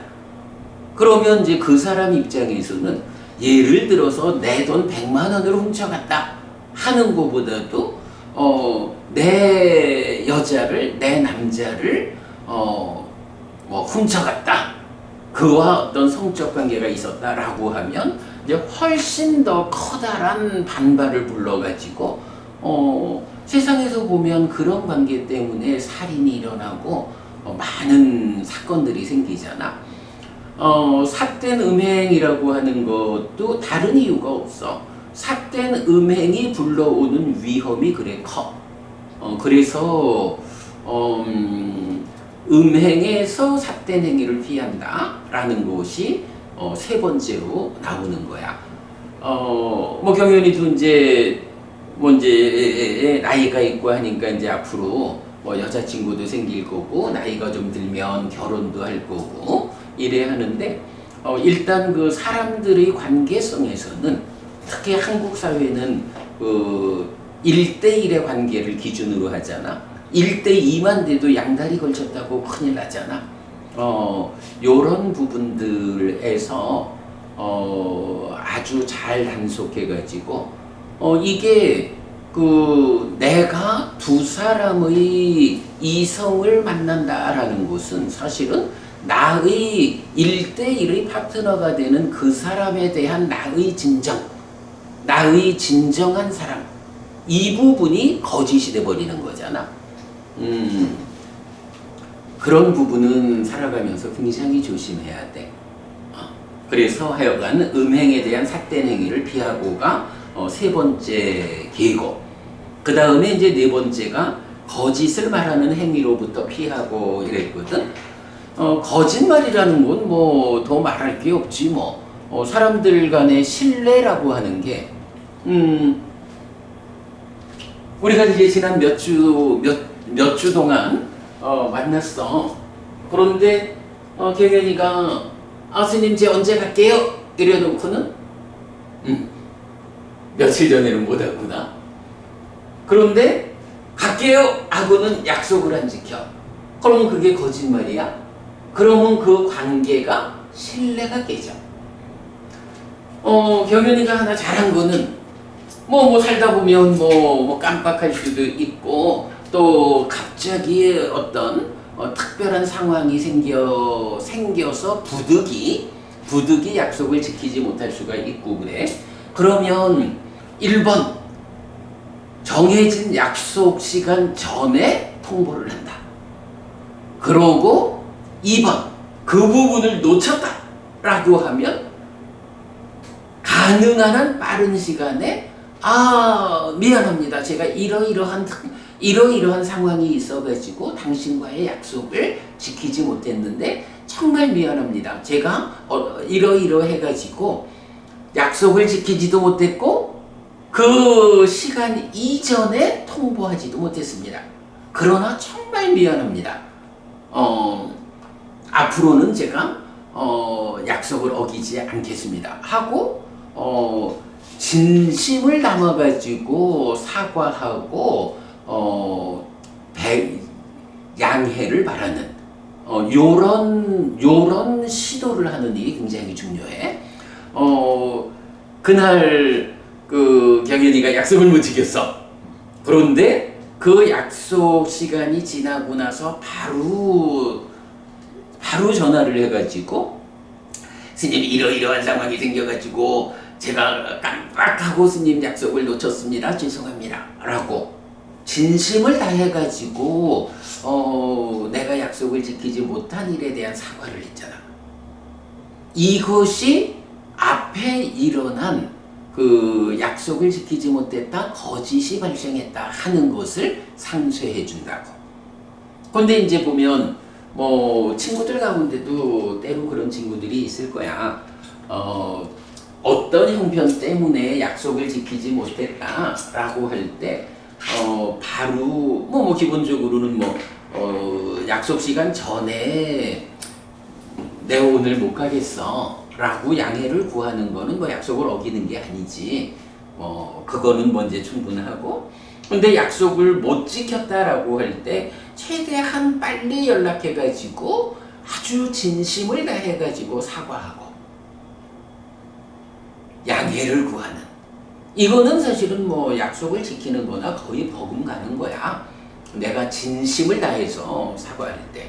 그러면 이제 그 사람 입장에서는 예를 들어서 내 돈 100만 원으로 훔쳐갔다 하는 것보다도 내 여자를, 내 남자를 훔쳐갔다, 그와 어떤 성적 관계가 있었다라고 하면 이제 훨씬 더 커다란 반발을 불러가지고 세상에서 보면 그런 관계 때문에 살인이 일어나고 많은 사건들이 생기잖아. 삿된 음행이라고 하는 것도 다른 이유가 없어. 삿된 음행이 불러오는 위험이 그래 커. 그래서 음행에서 삿된 행위를 피한다라는 것이 세 번째로 나오는 거야. 뭐 경연이도 이제 나이가 있고 하니까 이제 앞으로 뭐 여자친구도 생길 거고 나이가 좀 들면 결혼도 할 거고 이래 하는데, 일단 그 사람들의 관계성에서는 특히 한국 사회는 1대1의 관계를 기준으로 하잖아. 1대2만 돼도 양다리 걸쳤다고 큰일 나잖아. 요런 부분들에서 아주 잘 단속해가지고 이게 그 내가 두 사람의 이성을 만난다라는 것은 사실은 나의 1대1의 파트너가 되는 그 사람에 대한 나의 진정한 사랑, 이 부분이 거짓이 돼버리는 거잖아. 그런 부분은 살아가면서 굉장히 조심해야 돼. 그래서 하여간 음행에 대한 삿된 행위를 피하고가 세 번째 계고, 그 다음에 이제 네 번째가 거짓을 말하는 행위로부터 피하고 이랬거든. 거짓말이라는 건 뭐 더 말할 게 없지 뭐. 사람들 간의 신뢰라고 하는 게, 우리가 이제 지난 몇 주 동안 만났어. 그런데 경현이가 스님 제 언제 갈게요? 이래놓고는 며칠 전에는 못 왔구나. 그런데 갈게요 하고는 약속을 안 지켜. 그러면 그게 거짓말이야? 그러면 그 관계가 신뢰가 깨져. 경현이가 하나 잘한 거는 뭐 살다 보면 뭐 깜빡할 수도 있고, 또 갑자기 어떤 특별한 상황이 생겨서 부득이 약속을 지키지 못할 수가 있고 그래. 그러면 1번 정해진 약속 시간 전에 통보를 한다. 그러고 2번 그 부분을 놓쳤다라고 하면 가능한 한 빠른 시간에 미안합니다. 제가 이러이러한 상황이 있어가지고 당신과의 약속을 지키지 못했는데 정말 미안합니다. 제가 이러이러해가지고 약속을 지키지도 못했고 그 시간 이전에 통보하지도 못했습니다. 그러나 정말 미안합니다. 앞으로는 제가 약속을 어기지 않겠습니다. 하고 진심을 담아가지고 사과하고 양해를 바라는 요런 시도를 하는 일이 굉장히 중요해. 그날 그 경현이가 약속을 못 지켰어. 그런데 그 약속 시간이 지나고 나서 바로 전화를 해가지고 스님 이러이러한 상황이 생겨가지고 제가 깜빡하고 스님 약속을 놓쳤습니다. 죄송합니다. 라고 진심을 다해가지고 내가 약속을 지키지 못한 일에 대한 사과를 했잖아. 이것이 앞에 일어난 그 약속을 지키지 못했다, 거짓이 발생했다 하는 것을 상쇄해 준다고. 근데 이제 보면 뭐 친구들 가운데도 때로 그런 친구들이 있을 거야. 어떤 형편 때문에 약속을 지키지 못했다라고 할 때 바로 뭐 기본적으로는 약속 시간 전에 내가 오늘 못 가겠어 라고 양해를 구하는 거는 약속을 어기는 게 아니지. 그거는 이제 충분하고. 근데 약속을 못 지켰다라고 할 때 최대한 빨리 연락해가지고 아주 진심을 다해가지고 사과하고 양해를 구하는, 이거는 사실은 약속을 지키는 거나 거의 버금가는 거야. 내가 진심을 다해서 사과할 때.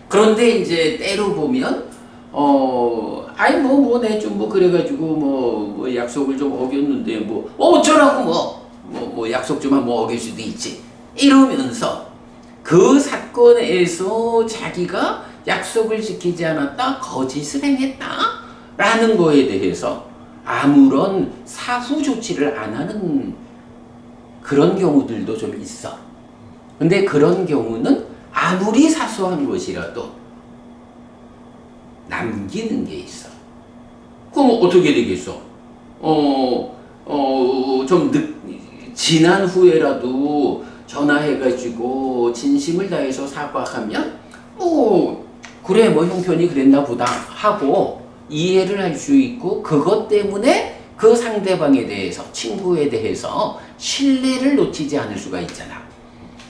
그런데 이제 때로 보면 내 좀 그래가지고 약속을 좀 어겼는데 어쩌라고 약속 좀 한번 어길 수도 있지. 이러면서 그 사건에서 자기가 약속을 지키지 않았다, 거짓을 행했다 라는 거에 대해서 아무런 사후 조치를 안 하는 그런 경우들도 좀 있어. 근데 그런 경우는 아무리 사소한 것이라도 남기는 게 있어. 그럼 어떻게 되겠어? 지난 후에라도 전화해가지고 진심을 다해서 사과하면 그래 형편이 그랬나 보다 하고 이해를 할 수 있고, 그것 때문에 그 상대방에 대해서, 친구에 대해서 신뢰를 놓치지 않을 수가 있잖아.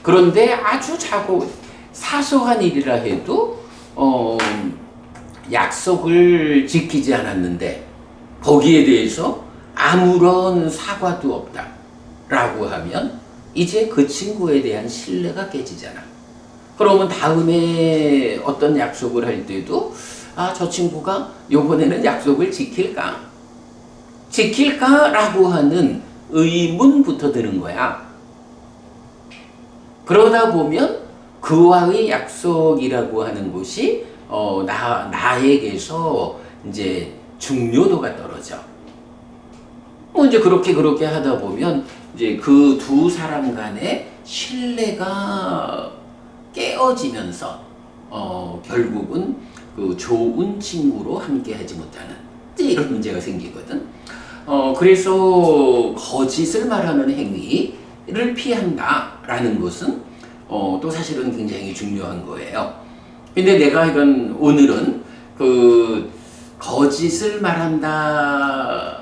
그런데 아주 사소한 일이라 해도 약속을 지키지 않았는데 거기에 대해서 아무런 사과도 없다라고 하면 이제 그 친구에 대한 신뢰가 깨지잖아. 그러면 다음에 어떤 약속을 할 때도 저 친구가 요번에는 약속을 지킬까라고 하는 의문부터 드는 거야. 그러다 보면 그와의 약속이라고 하는 것이 나에게서 이제 중요도가 떨어져. 뭐 이제 그렇게 하다 보면 이제 그 두 사람 간의 신뢰가 깨어지면서 결국은 그 좋은 친구로 함께하지 못하는 이제 이런 문제가 생기거든. 그래서 거짓을 말하는 행위를 피한다라는 것은 또 사실은 굉장히 중요한 거예요. 근데 내가 이건 오늘은 그 거짓을 말한다라는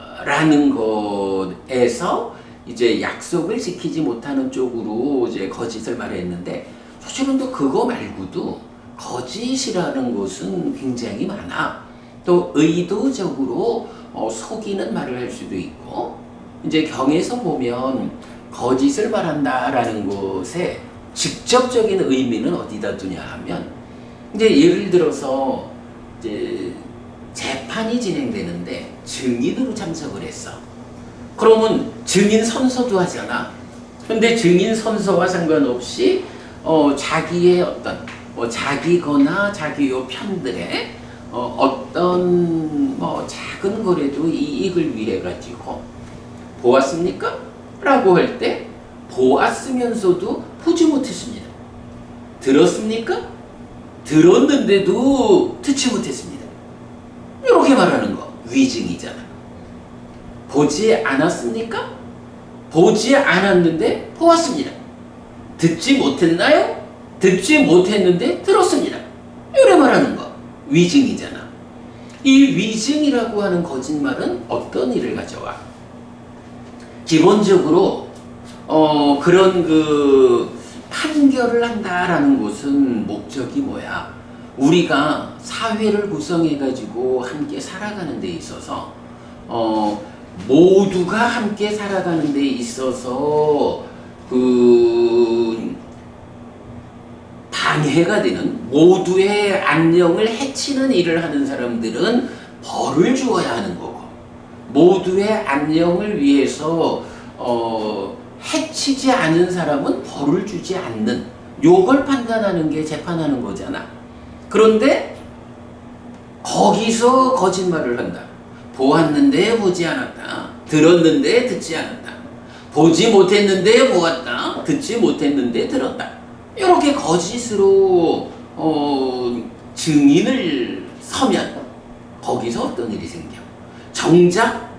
것에서 이제 약속을 지키지 못하는 쪽으로 이제 거짓을 말했는데 사실은 또 그거 말고도 거짓이라는 것은 굉장히 많아. 또 의도적으로 속이는 말을 할 수도 있고 이제 경에서 보면 거짓을 말한다라는 것에 직접적인 의미는 어디다 두냐 하면 이제 예를 들어서 이제 재판이 진행되는데 증인으로 참석을 했어. 그러면 증인 선서도 하잖아. 근데 증인 선서와 상관없이 자기의 어떤 자기거나 자기의 편들의 어떤 작은 거라도 이익을 위해 가지고 보았습니까? 라고 할 때 보았으면서도 보지 못했습니다. 들었습니까? 들었는데도 듣지 못했습니다. 이렇게 말하는 거 위증이잖아. 보지 않았습니까? 보지 않았는데 보았습니다. 듣지 못했나요? 듣지 못했는데 들었습니다. 이렇게 말하는 거 위증이잖아. 이 위증이라고 하는 거짓말은 어떤 일을 가져와? 기본적으로 그런 그 판결을 한다라는 것은 목적이 뭐야? 우리가 사회를 구성해 가지고 함께 살아가는 데 있어서 모두가 함께 살아가는 데 있어서 그 방해가 되는 모두의 안녕을 해치는 일을 하는 사람들은 벌을 주어야 하는 거고 모두의 안녕을 위해서 해치지 않은 사람은 벌을 주지 않는 요걸 판단하는 게 재판하는 거잖아. 그런데 거기서 거짓말을 한다. 보았는데 보지 않았다. 들었는데 듣지 않았다. 보지 못했는데 보았다. 듣지 못했는데 들었다. 이렇게 거짓으로 증인을 서면 거기서 어떤 일이 생겨? 정작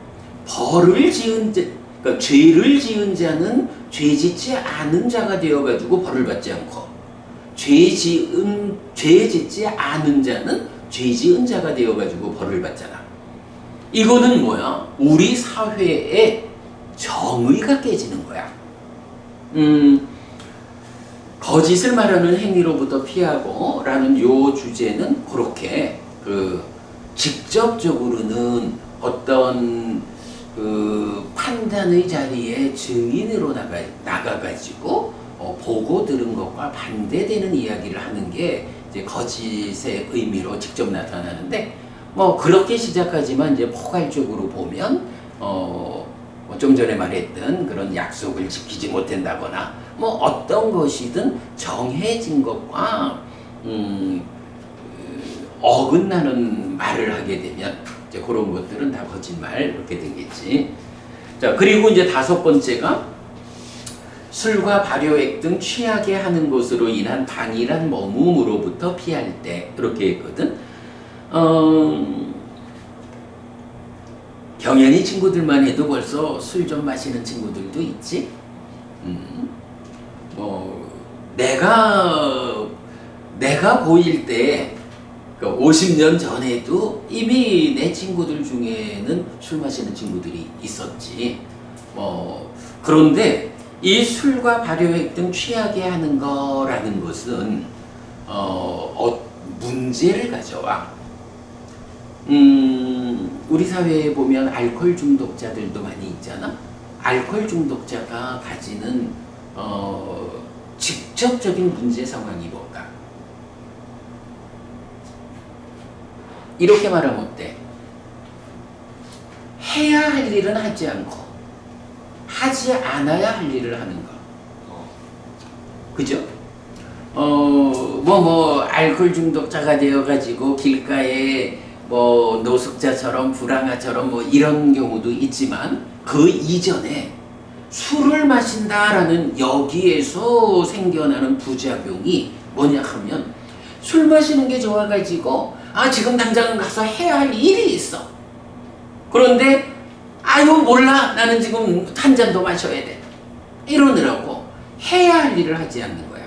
벌을 지은 자, 그러니까 죄를 지은 자는 죄 짓지 않은 자가 되어가지고 벌을 받지 않고 죄 짓지 않은 자는 죄 지은 자가 되어가지고 벌을 받잖아. 이거는 뭐야? 우리 사회의 정의가 깨지는 거야. 거짓을 말하는 행위로부터 피하고 라는 요 주제는 그렇게 직접적으로는 어떤 그 판단의 자리에 증인으로 나가가지고 보고 들은 것과 반대되는 이야기를 하는 게 이제 거짓의 의미로 직접 나타나는데 그렇게 시작하지만 이제 포괄적으로 보면 좀 전에 말했던 그런 약속을 지키지 못한다거나 어떤 것이든 정해진 것과 어긋나는 말을 하게 되면 이제 그런 것들은 다 거짓말 이렇게 되겠지. 자, 그리고 이제 다섯 번째가 술과 발효액 등 취하게 하는 것으로 인한 방일한 머뭅으로부터 피할 때 이렇게 했거든. 경연이 친구들만 해도 벌써 술 좀 마시는 친구들도 있지. 내가 보일 때 50년 전에도 이미 내 친구들 중에는 술 마시는 친구들이 있었지. 그런데 이 술과 발효액 등 취하게 하는 거라는 것은 문제를 가져와. 우리 사회에 보면 알코올 중독자들도 많이 있잖아. 알코올 중독자가 가지는 직접적인 문제 상황이 뭘까? 이렇게 말하면 어때? 해야 할 일은 하지 않고 하지 않아야 할 일을 하는 거. 그죠? 알코올 중독자가 되어가지고 길가에 노숙자처럼 불황아처럼 이런 경우도 있지만 그 이전에 술을 마신다라는 여기에서 생겨나는 부작용이 뭐냐 하면 술 마시는 게 좋아가지고 지금 당장 가서 해야 할 일이 있어. 그런데 이거 몰라. 나는 지금 한 잔 더 마셔야 돼. 이러느라고 해야 할 일을 하지 않는 거야.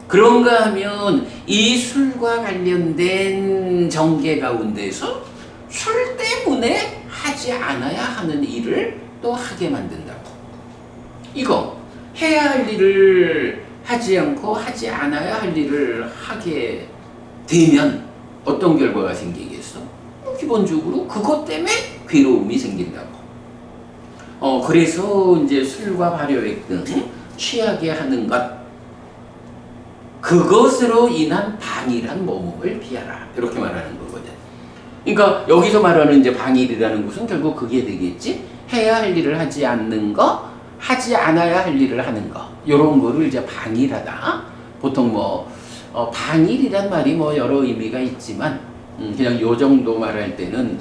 그런가 하면 이 술과 관련된 정계 가운데서 술 때문에 하지 않아야 하는 일을 또 하게 만든다고. 이거 해야 할 일을 하지 않고 하지 않아야 할 일을 하게 되면 어떤 결과가 생기겠어? 기본적으로 그것 때문에 괴로움이 생긴다고. 그래서 이제 술과 발효액 등 취하게 하는 것, 그것으로 인한 방일한 몸을 피하라. 이렇게 말하는 거거든. 그러니까 여기서 말하는 이제 방일이라는 것은 결국 그게 되겠지. 해야 할 일을 하지 않는 거, 하지 않아야 할 일을 하는 거. 이런 거를 이제 방일하다. 보통 방일이란 말이 여러 의미가 있지만 그냥 요 정도 말할 때는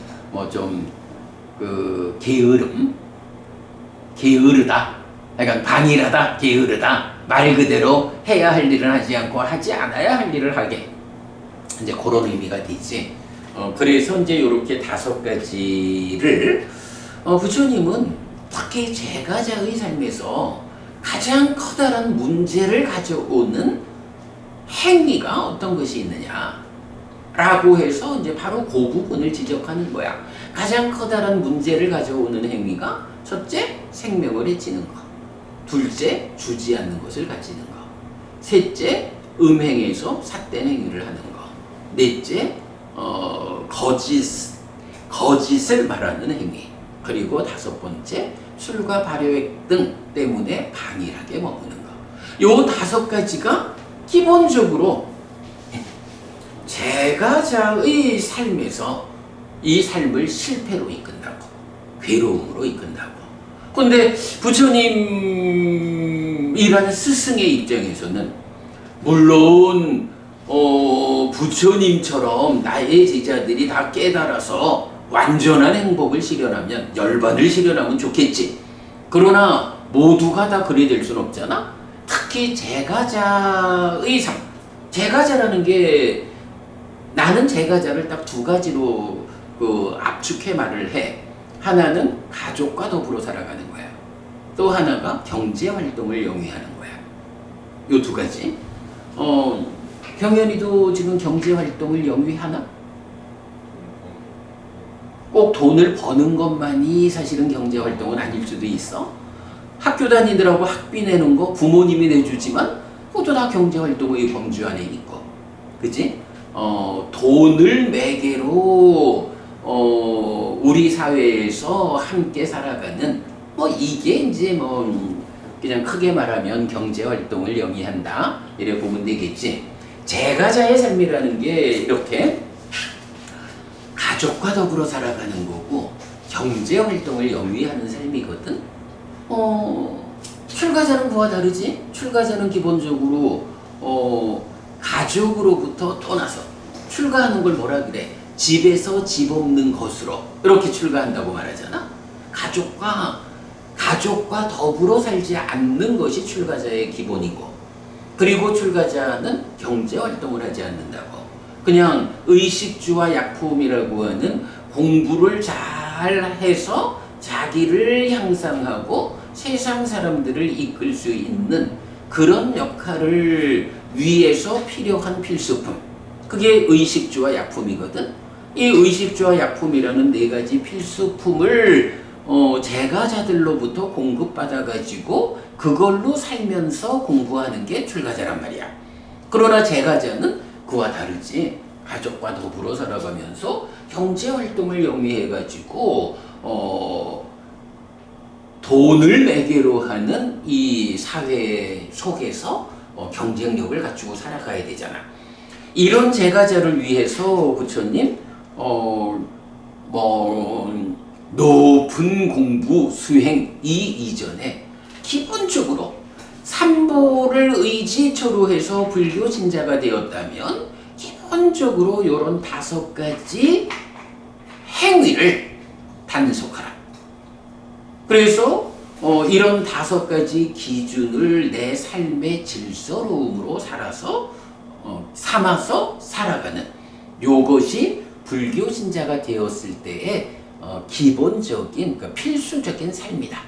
게으르다. 약간 방일하다, 게으르다. 말 그대로 해야 할 일은 하지 않고 하지 않아야 할 일을 하게. 이제 그런 의미가 되지. 그래서 이제 이렇게 5가지를 부처님은 특히 제가자의 삶에서 가장 커다란 문제를 가져오는 행위가 어떤 것이 있느냐 라고 해서 이제 바로 그 부분을 지적하는 거야. 가장 커다란 문제를 가져오는 행위가 첫째, 생명을 해치는 거. 둘째, 주지 않는 것을 가지는 거. 셋째, 음행에서 삿된 행위를 하는 거. 넷째, 거짓을 말하는 행위. 그리고 5번째, 술과 발효액 등 때문에 방일하게 머무는 거. 요 5가지가 기본적으로 제가자의 삶에서 이 삶을 실패로 이끈다고. 괴로움으로 이끈다고. 근데 부처님이라는 스승의 입장에서는 물론 부처님처럼 나의 제자들이 다 깨달아서 완전한 행복을 실현하면, 열반을 실현하면 좋겠지. 그러나 모두가 다 그리 될 수는 없잖아. 특히 제가자의 삶. 제가자라는 게, 나는 제가자를 딱 2가지로 압축해 말을 해. 하나는 가족과 더불어 살아가는 거야. 또 하나가 경제활동을 영위하는 거야. 요 2가지. 경연이도 지금 경제활동을 영위하나? 꼭 돈을 버는 것만이 사실은 경제활동은 아닐 수도 있어. 학교 다니느라고 학비 내는 거 부모님이 내주지만 그것도 다 경제활동의 범주 안에 있고. 그치? 돈을 매개로 우리 사회에서 함께 살아가는 이게 이제 그냥 크게 말하면 경제활동을 영위한다. 이래 보면 되겠지. 제가자의 삶이라는 게 이렇게 가족과 더불어 살아가는 거고 경제활동을 영위하는 삶이거든. 출가자는 뭐와 다르지? 출가자는 기본적으로 가족으로부터 떠나서 출가하는 걸 뭐라 그래? 집에서 집 없는 것으로 이렇게 출가한다고 말하잖아. 가족과 더불어 살지 않는 것이 출가자의 기본이고, 그리고 출가자는 경제활동을 하지 않는다고. 그냥 의식주와 약품이라고 하는 공부를 잘 해서 자기를 향상하고 세상 사람들을 이끌 수 있는 그런 역할을 위해서 필요한 필수품. 그게 의식주와 약품이거든. 이 의식주와 약품이라는 4가지 필수품을 제가자들로부터 공급받아가지고 그걸로 살면서 공부하는 게 출가자란 말이야. 그러나 제가자는 그와 다르지. 가족과 더불어 살아가면서 경제 활동을 영위해 가지고 돈을 매개로 하는 이 사회 속에서 경쟁력을 갖추고 살아가야 되잖아. 이런 제가자를 위해서 부처님 높은 공부 수행 이전에 기본적으로 삼보를 의지초로 해서 불교 신자가 되었다면 기본적으로 이런 5가지 행위를 단속하라. 그래서 이런 5가지 기준을 내 삶의 질서로움으로 삼아서 살아가는 요것이 불교 신자가 되었을 때의 기본적인, 그러니까 필수적인 삶이다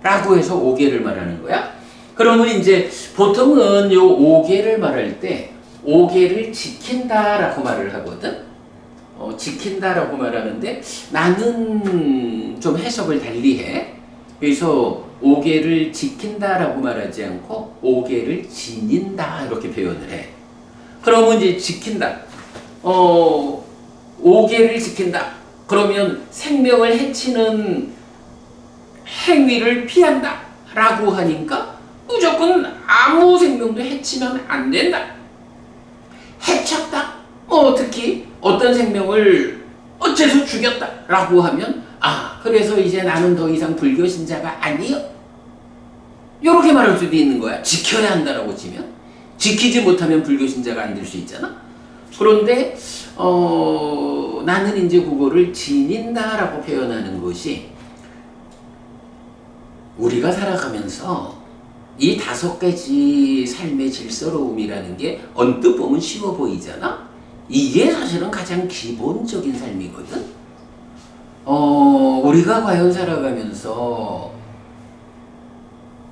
라고 해서 5개를 말하는 거야. 그러면 이제 보통은 요 5개를 말할 때 5개를 지킨다라고 말을 하거든. 지킨다라고 말하는데 나는 좀 해석을 달리해. 그래서 5개를 지킨다라고 말하지 않고 5개를 지닌다 이렇게 표현을 해. 그러면 이제 지킨다. 5개를 지킨다. 그러면 생명을 해치는 행위를 피한다 라고 하니까 무조건 아무 생명도 해치면 안 된다. 해쳤다. 특히 어떤 생명을 어째서 죽였다 라고 하면 그래서 이제 나는 더 이상 불교 신자가 아니요. 이렇게 말할 수도 있는 거야. 지켜야 한다라고 치면. 지키지 못하면 불교 신자가 안 될 수 있잖아. 그런데 나는 이제 그거를 지닌다라고 표현하는 것이 우리가 살아가면서 이 5가지 삶의 질서로움이라는 게 언뜻 보면 쉬워 보이잖아. 이게 사실은 가장 기본적인 삶이거든. 우리가 과연 살아가면서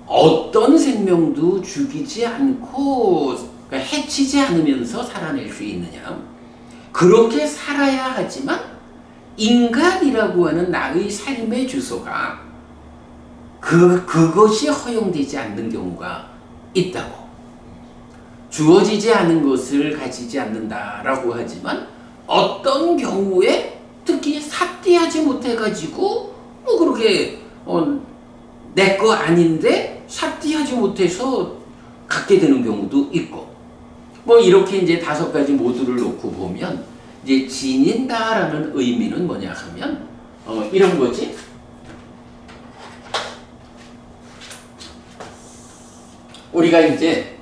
어떤 생명도 죽이지 않고, 그러니까 해치지 않으면서 살아낼 수 있느냐. 그렇게 살아야 하지만 인간이라고 하는 나의 삶의 주소가 그것이 허용되지 않는 경우가 있다고. 주어지지 않은 것을 가지지 않는다라고 하지만 어떤 경우에 특히 삿대하지 못해가지고 그렇게 내 거 아닌데 삿대하지 못해서 갖게 되는 경우도 있고, 이렇게 이제 5가지 모두를 놓고 보면 이제 지닌다라는 의미는 뭐냐 하면 이런 거지. 우리가 이제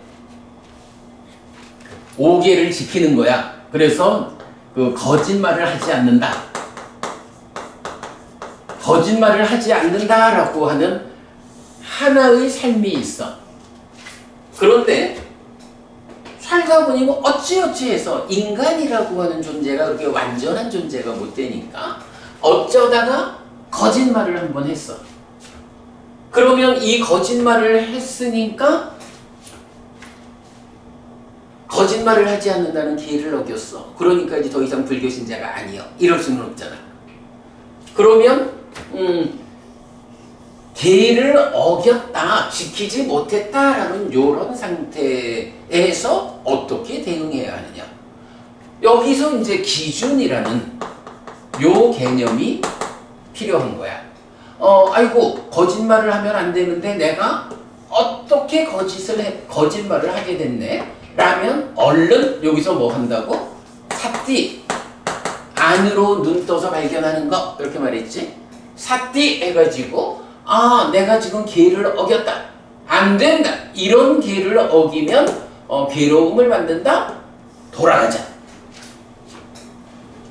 5개를 지키는 거야. 그래서 그 거짓말을 하지 않는다. 거짓말을 하지 않는다라고 하는 하나의 삶이 있어. 그런데 살다 보니 어찌어찌해서 인간이라고 하는 존재가 그렇게 완전한 존재가 못 되니까 어쩌다가 거짓말을 한번 했어. 그러면 이 거짓말을 했으니까 거짓말을 하지 않는다는 기회를 어겼어. 그러니까 이제 더 이상 불교 신자가 아니요. 이럴 수는 없잖아. 그러면 계를 어겼다, 지키지 못했다라는 이런 상태에서 어떻게 대응해야 하느냐. 여기서 이제 기준이라는 요 개념이 필요한 거야. 거짓말을 하면 안 되는데 내가 어떻게 거짓말을 하게 됐네? 라면 얼른 여기서 뭐 한다고? 삿띠, 안으로 눈 떠서 발견하는 거, 이렇게 말했지? 삿띠 해가지고 내가 지금 계를 어겼다, 안 된다, 이런 계를 어기면 괴로움을 만든다. 돌아가자.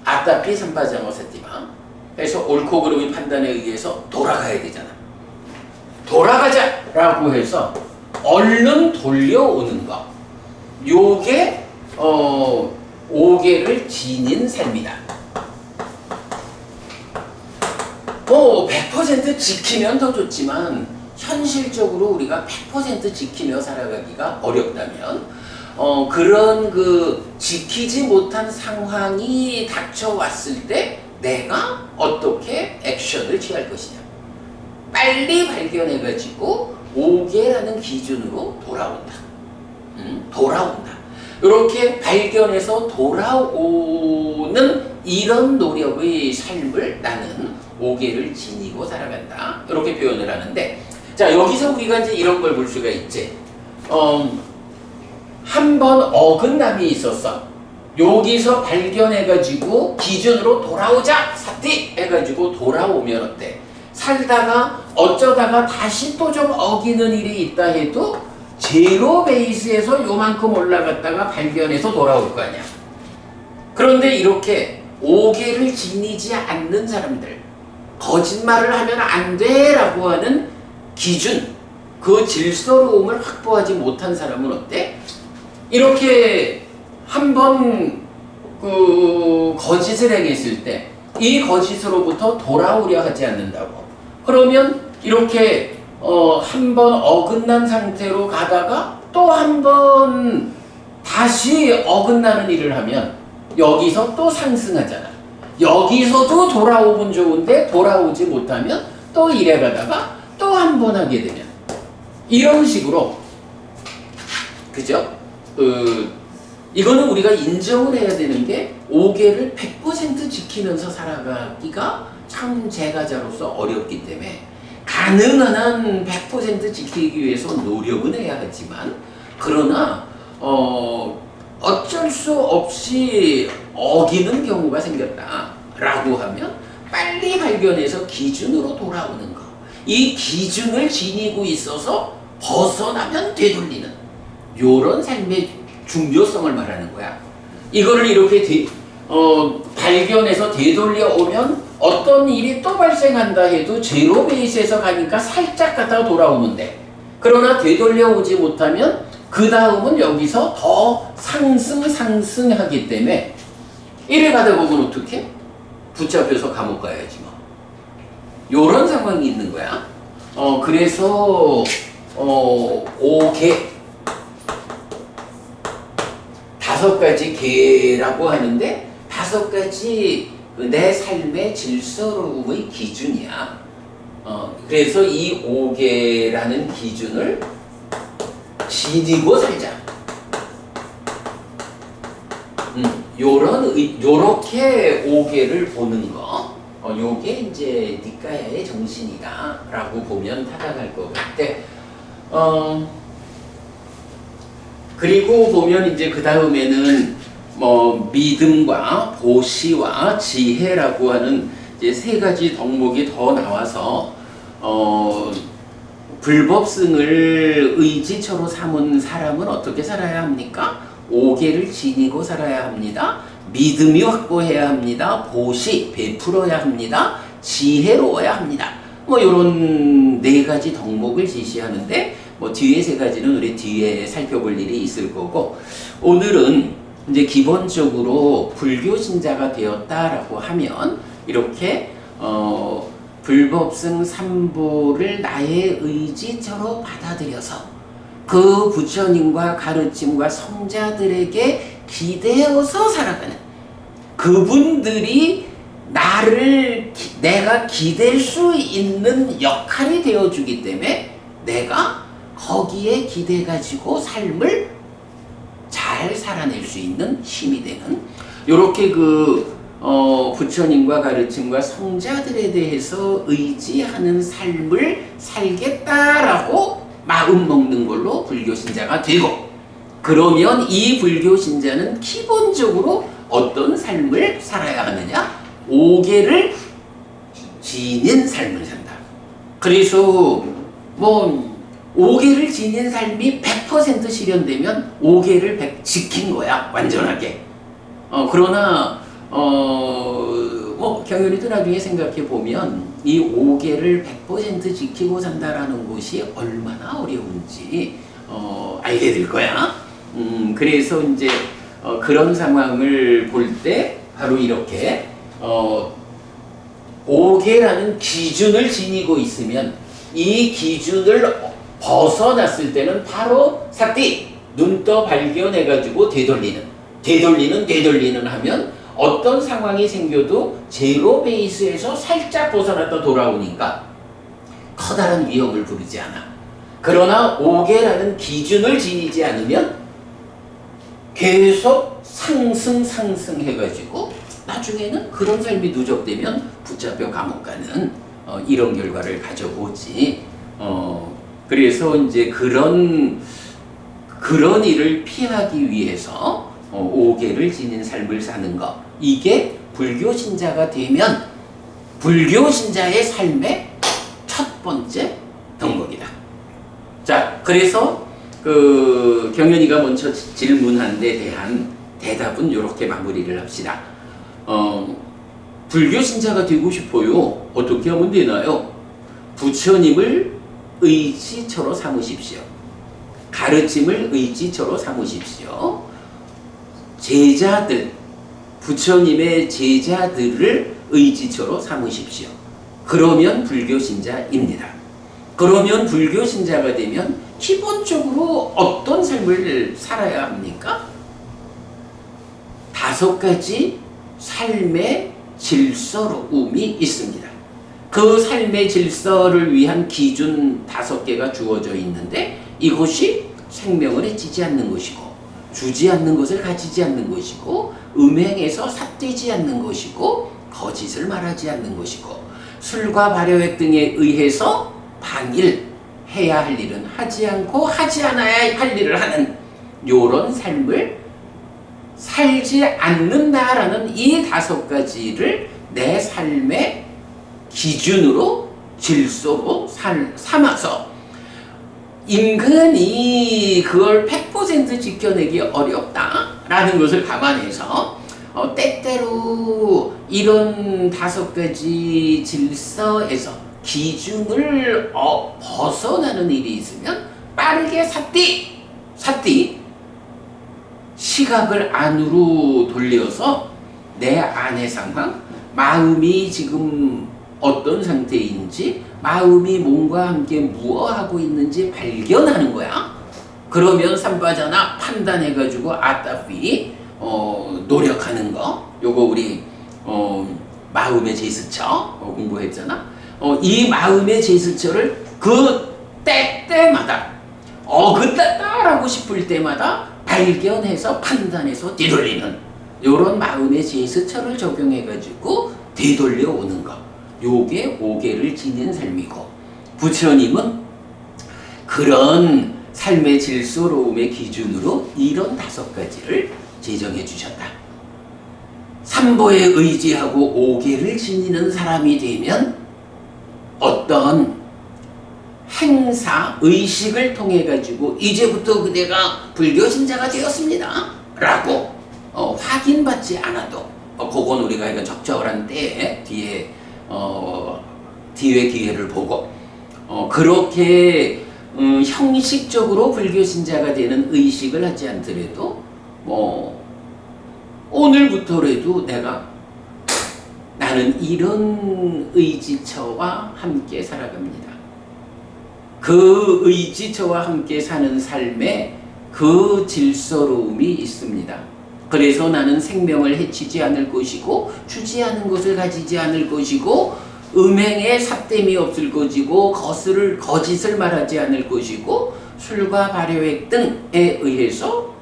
아따피 삼파장어 사띠마. 그래서 옳고 그름의 판단에 의해서 돌아가야 되잖아. 돌아가자 라고 해서 얼른 돌려오는 거, 요게 5개를 지닌 삶이다. 100% 지키면 더 좋지만 현실적으로 우리가 100% 지키며 살아가기가 어렵다면 그런 지키지 못한 상황이 닥쳐왔을 때 내가 어떻게 액션을 취할 것이냐. 빨리 발견해가지고 5개라는 기준으로 돌아온다. 돌아온다. 이렇게 발견해서 돌아오는 이런 노력의 삶을 나는 5개를 지니고 살아간다. 이렇게 표현을 하는데, 자, 여기서 우리가 이제 이런 걸 볼 수가 있지. 한 번 어긋남이 있었어. 여기서 발견해가지고 기준으로 돌아오자! 사띠! 해가지고 돌아오면 어때? 살다가 어쩌다가 다시 또 좀 어기는 일이 있다 해도 제로 베이스에서 요만큼 올라갔다가 발견해서 돌아올 거 아니야. 그런데 이렇게 5개를 지니지 않는 사람들, 거짓말을 하면 안 돼라고 하는 기준, 그 질서로움을 확보하지 못한 사람은 어때? 이렇게 한번 거짓을 행했을 때 이 거짓으로부터 돌아오려 하지 않는다고. 그러면 이렇게 한 번 어긋난 상태로 가다가 또 한 번 다시 어긋나는 일을 하면 여기서 또 상승하잖아. 여기서도 돌아오면 좋은데 돌아오지 못하면 또 이래 가다가 또 한 번 하게 되면 이런 식으로, 그죠? 이거는 우리가 인정을 해야 되는 게 5개를 100% 지키면서 살아가기가 참 제가자로서 어렵기 때문에 가능한 한 100% 지키기 위해서 노력은 해야 하지만, 그러나 어쩔 수 없이 어기는 경우가 생겼다라고 하면 빨리 발견해서 기준으로 돌아오는 거. 이 기준을 지니고 있어서 벗어나면 되돌리는 요런 삶의 중요성을 말하는 거야. 이거를 이렇게 발견해서 되돌려 오면 어떤 일이 또 발생한다 해도 제로 베이스에서 가니까 살짝 갔다가 돌아오면 돼. 그러나 되돌려 오지 못하면 그 다음은 여기서 더 상승하기 때문에 이래 가다 보면 어떻게? 붙잡혀서 감옥 가야지 뭐. 요런 상황이 있는 거야. 그래서 5개 5가지 개라고 하는데 5가지 내 삶의 질서로움의 기준이야. 그래서 이 5개라는 기준을 지니고 살자. 요렇게 5개를 보는 거. 요게 이제 니까야의 정신이다라고 보면 타당할 것 같아. 그리고 보면 이제 그 다음에는 믿음과 보시와 지혜라고 하는 이제 3가지 덕목이 더 나와서 불법승을 의지처로 삼은 사람은 어떻게 살아야 합니까? 5개를 지니고 살아야 합니다. 믿음이 확보해야 합니다. 보시, 베풀어야 합니다. 지혜로워야 합니다. 요런 4가지 덕목을 지시하는데, 뒤에 3가지는 우리 뒤에 살펴볼 일이 있을 거고, 오늘은 이제 기본적으로 불교 신자가 되었다라고 하면 이렇게 불법승 3보를 나의 의지처로 받아들여서 그 부처님과 가르침과 성자들에게 기대어서 살아가는, 그분들이 내가 기댈 수 있는 역할이 되어주기 때문에 내가 거기에 기대가지고 삶을 잘 살아낼 수 있는 힘이 되는, 요렇게 부처님과 가르침과 성자들에 대해서 의지하는 삶을 살겠다라고 마음 먹는 걸로 불교신자가 되고, 그러면 이 불교신자는 기본적으로 어떤 삶을 살아야 하느냐? 5개를 지닌 삶을 산다. 그래서 5개를 지닌 삶이 100% 실현되면 5개를 지킨 거야, 완전하게. 그러나 경연이도 나중에 생각해 보면 이 5개를 100% 지키고 산다라는 것이 얼마나 어려운지 알게 될 거야. 그래서 이제 그런 상황을 볼 때 바로 이렇게 5개라는 기준을 지니고 있으면 이 기준을 벗어났을 때는 바로 삭띠 눈떠 발견해가지고 되돌리는 하면 어떤 상황이 생겨도 제로 베이스에서 살짝 벗어났다 돌아오니까 커다란 위험을 부르지 않아. 그러나 5개라는 기준을 지니지 않으면 계속 상승해가지고 나중에는 그런 삶이 누적되면 붙잡혀 감옥 가는 이런 결과를 가져오지. 그래서 이제 그런 일을 피하기 위해서 오계를 지닌 삶을 사는 것, 이게 불교 신자가 되면 불교 신자의 삶의 첫 번째 덕목이다. 자, 그래서 그 경연이가 먼저 질문한 데 대한 대답은 이렇게 마무리를 합시다. 불교 신자가 되고 싶어요. 어떻게 하면 되나요? 부처님을 의지처로 삼으십시오. 가르침을 의지처로 삼으십시오. 제자들, 부처님의 제자들을 의지처로 삼으십시오. 그러면 불교 신자입니다. 그러면 불교 신자가 되면 기본적으로 어떤 삶을 살아야 합니까? 5가지 삶의 질서로움이 있습니다. 그 삶의 질서를 위한 기준 5개가 주어져 있는데, 이것이 생명을 해치지 않는 것이고, 주지 않는 것을 가지지 않는 것이고, 음행에서 삿되지 않는 것이고, 거짓을 말하지 않는 것이고, 술과 발효액 등에 의해서 방일, 해야 할 일은 하지 않고 하지 않아야 할 일을 하는 요런 삶을 살지 않는다라는 이 5가지를 내 삶의 기준으로 질서로 삼아서, 인간이 그걸 100% 지켜내기 어렵다라는 것을 감안해서 때때로 이런 5가지 질서에서 기준을 벗어나는 일이 있으면 빠르게 삿띠 시각을 안으로 돌려서 내 안의 상황, 마음이 지금 어떤 상태인지, 마음이 몸과 함께 무엇하고 있는지 발견하는 거야. 그러면 삼바자나 판단해가지고 아따삐 노력하는 거, 요거 우리 마음의 제스처 공부했잖아. 이 마음의 제스처를 그 때때마다 어긋났다라고 싶을 때마다 발견해서 판단해서 되돌리는 요런 마음의 제스처를 적용해가지고 되돌려 오는 것, 요게 오계를 지닌 삶이고, 부처님은 그런 삶의 질서로움의 기준으로 이런 5가지를 제정해 주셨다. 삼보에 의지하고 오계를 지니는 사람이 되면 어떤 행사, 의식을 통해 가지고 이제부터 그대가 불교 신자가 되었습니다 라고 확인받지 않아도, 그건 우리가 이거 적절한 때에 뒤에 기회를 보고 그렇게 형식적으로 불교 신자가 되는 의식을 하지 않더라도 오늘부터라도 나는 이런 의지처와 함께 살아갑니다. 그 의지처와 함께 사는 삶에 그 질서로움이 있습니다. 그래서 나는 생명을 해치지 않을 것이고, 주지 않은 것을 가지지 않을 것이고, 음행에 삿됨이 없을 것이고, 거짓을 말하지 않을 것이고, 술과 발효액 등에 의해서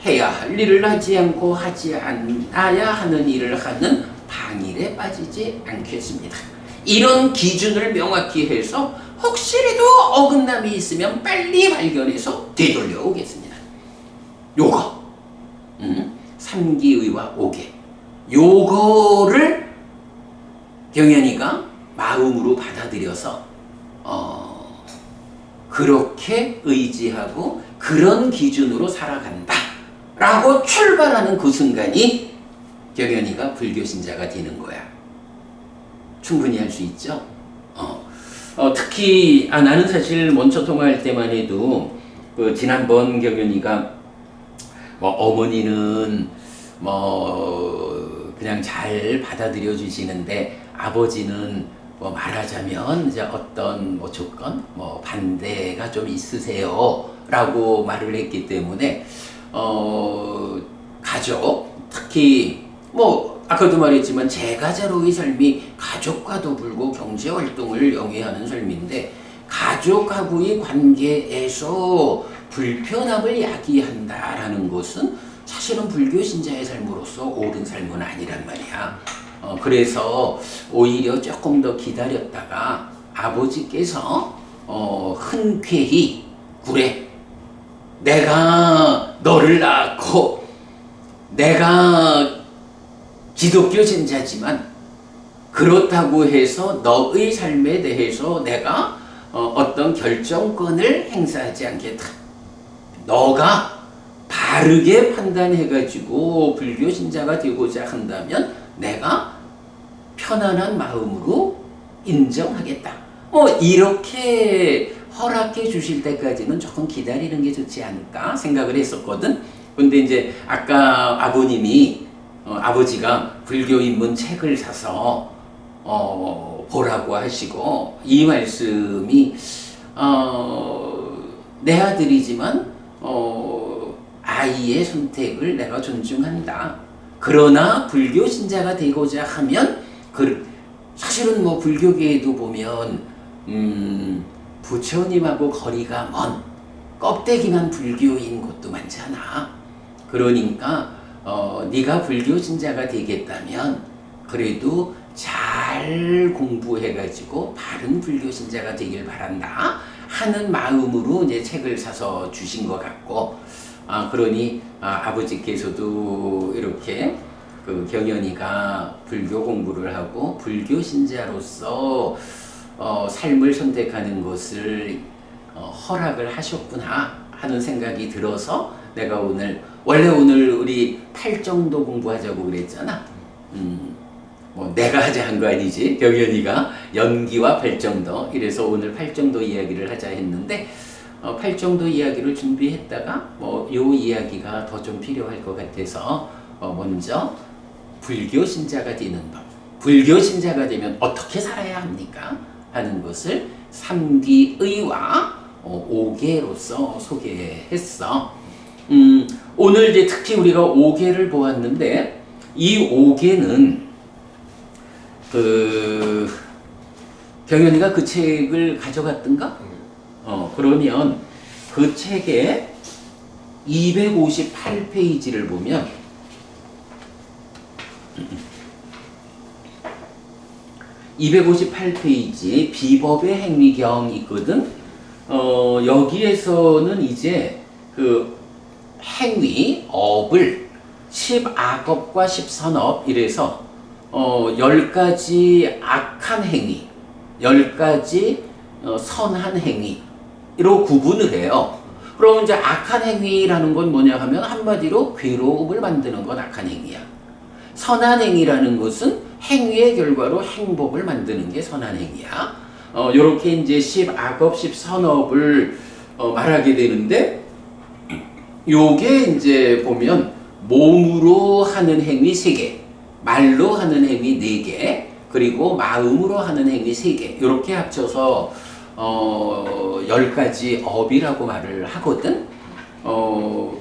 해야 할 일을 하지 않고 하지 않아야 하는 일을 하는 방일에 빠지지 않겠습니다. 이런 기준을 명확히 해서 혹시라도 어긋남이 있으면 빨리 발견해서 되돌려 오겠습니다. 요거 삼기의와 오계, 요거를 경연이가 마음으로 받아들여서 그렇게 의지하고 그런 기준으로 살아간다 라고 출발하는 그 순간이 경연이가 불교 신자가 되는 거야. 충분히 할 수 있죠. 특히 나는 사실 먼저 통화할 때만 해도 지난번 경연이가 어머니는 그냥 잘 받아들여 주시는데, 아버지는 말하자면 이제 어떤 조건, 반대가 좀 있으세요 라고 말을 했기 때문에 가족, 특히 아까도 말했지만 제가자로의 삶이 가족과 더불고 경제활동을 영위하는 삶인데, 가족하고의 관계에서 불편함을 야기한다라는 것은 사실 사실은 불교 신자의 삶으로서 옳은 삶은 아니란 말이야. 그래서 오히려 조금 더 기다렸다가 아버지께서 흔쾌히 그래, 내가 너를 낳고 내가 기독교 신자지만 그렇다고 해서 너의 삶에 대해서 내가 어떤 결정권을 행사하지 않겠다. 너가 바르게 판단해가지고 불교 신자가 되고자 한다면 내가 편안한 마음으로 인정하겠다. 이렇게 허락해 주실 때까지는 조금 기다리는 게 좋지 않을까 생각을 했었거든. 근데 이제 아까 아버지가 불교 입문 책을 사서 보라고 하시고, 이 말씀이 내 아들이지만 아이의 선택을 내가 존중한다. 그러나 불교 신자가 되고자 하면 사실은 뭐 불교계에도 보면 부처님하고 거리가 먼 껍데기만 불교인 곳도 많잖아. 그러니까 네가 불교 신자가 되겠다면 그래도 잘 공부해가지고 바른 불교 신자가 되길 바란다 하는 마음으로 이제 책을 사서 주신 것 같고, 그러니 아버지께서도 이렇게 그 경연이가 불교 공부를 하고 불교 신자로서 삶을 선택하는 것을 허락을 하셨구나 하는 생각이 들어서 내가 원래 오늘 우리 팔정도 공부하자고 그랬잖아. 뭐 내가 하자 한 거 아니지. 경연이가 연기와 팔정도, 이래서 오늘 팔정도 이야기를 하자 했는데 팔정도 이야기를 준비했다가 요 이야기가 더 좀 필요할 것 같아서 먼저 불교 신자가 되는 법, 불교 신자가 되면 어떻게 살아야 합니까? 하는 것을 삼기의와 5계로서 소개했어. 오늘 이제 특히 우리가 5계를 보았는데, 이 5계는 경연이가 그 책을 가져갔던가? 그러면 그 책의 258페이지를 보면 비법의 행위경이 있거든. 여기에서는 이제 그 행위, 업을 10악업과 10선업 이래서 10가지 악한 행위, 10가지 선한 행위로 구분을 해요. 그럼 이제 악한 행위라는 건 뭐냐 하면 한마디로 괴로움을 만드는 건 악한 행위야. 선한 행위라는 것은 행위의 결과로 행복을 만드는 게 선한 행위야. 요렇게 이제 10악업, 10선업을 말하게 되는데, 요게 이제 보면 몸으로 하는 행위 3개, 말로 하는 행위 4개, 그리고 마음으로 하는 행위 3개, 요렇게 합쳐서 10가지 업이라고 말을 하거든. 요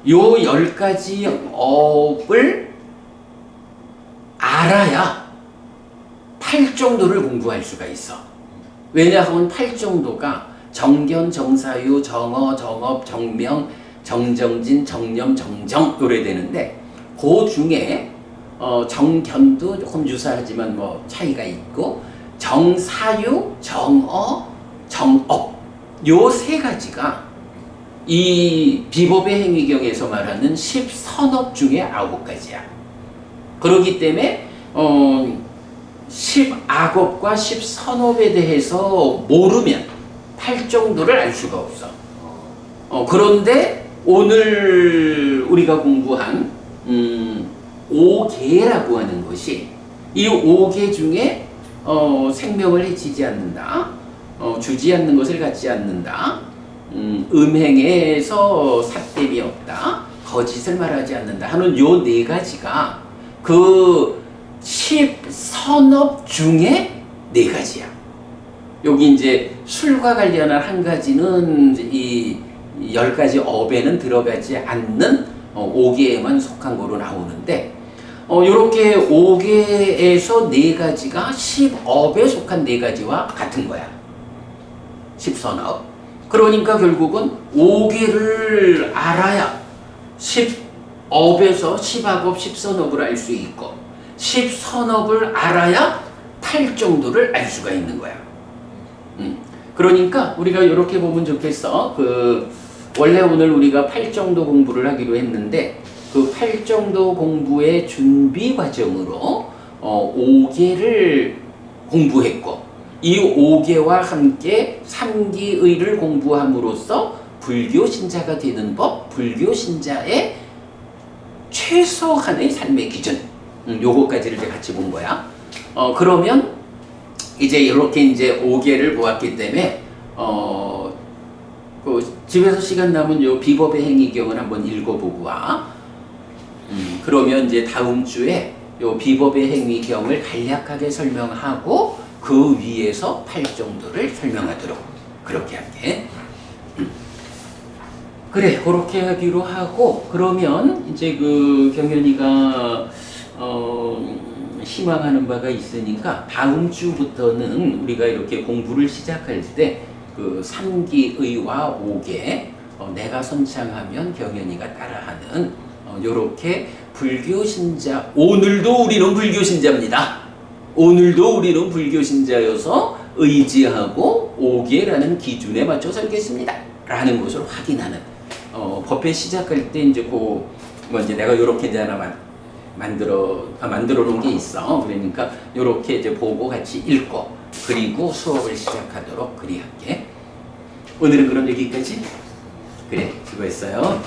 10가지 업을 알아야 팔정도를 공부할 수가 있어. 왜냐하면 팔정도가 정견, 정사유, 정어, 정업, 정명, 정정진, 정념, 정정 요래 되는데, 그 중에 정견도 조금 유사하지만 뭐 차이가 있고, 정사유, 정어, 정업 요 3가지가 이 비법의 행위경에서 말하는 10선업 중에 9가지야. 그렇기 때문에 10악업과 10선업에 대해서 모르면 팔정도를 알 수가 없어. 그런데 오늘 우리가 공부한 5계라고 하는 것이, 이 5계 중에 생명을 해치지 않는다, 주지 않는 것을 갖지 않는다, 음행에서 삿됨이 없다, 거짓을 말하지 않는다 하는 요 4가지가 그 10선업 중에 4가지야. 여기 이제 술과 관련한 한 가지는 이 10가지 업에는 들어가지 않는 5계에만 속한 거로 나오는데, 요렇게 5계에서 4가지가 10업에 속한 4가지와 같은 거야. 10선업. 그러니까 결국은 5계를 알아야 업에서 십학업, 십선업을 알 수 있고 십선업을 알아야 팔정도를 알 수가 있는 거야. 그러니까 우리가 이렇게 보면 좋겠어. 원래 오늘 우리가 팔정도 공부를 하기로 했는데 그 팔정도 공부의 준비 과정으로 5개를 공부했고 이 5개와 함께 3기의를 공부함으로써 불교 신자가 되는 법, 불교 신자의 최소한의 삶의 기준, 요거까지를 이제 같이 본 거야. 그러면 이제 이렇게 이제 5개를 보았기 때문에 집에서 시간 남은 요 비법의 행위경을 한번 읽어보고 와. 그러면 이제 다음 주에 요 비법의 행위경을 간략하게 설명하고 그 위에서 팔정도를 설명하도록 그렇게 할게. 그래, 그렇게 하기로 하고 그러면 이제 경연이가 희망하는 바가 있으니까 다음 주부터는 우리가 이렇게 공부를 시작할 때 3기의와 5개 내가 선창하면 경연이가 따라하는 요렇게 불교 신자, 오늘도 우리는 불교 신자입니다. 오늘도 우리는 불교 신자여서 의지하고 5개라는 기준에 맞춰 살겠습니다. 라는 것을 확인하는 법회 시작할 때 이제 이제 내가 요렇게 이제 하나 만들어 놓은 게 있어. 그러니까 요렇게 이제 보고 같이 읽고 그리고 수업을 시작하도록 그리 할게. 오늘은 그럼 여기까지. 그래, 수고했어요.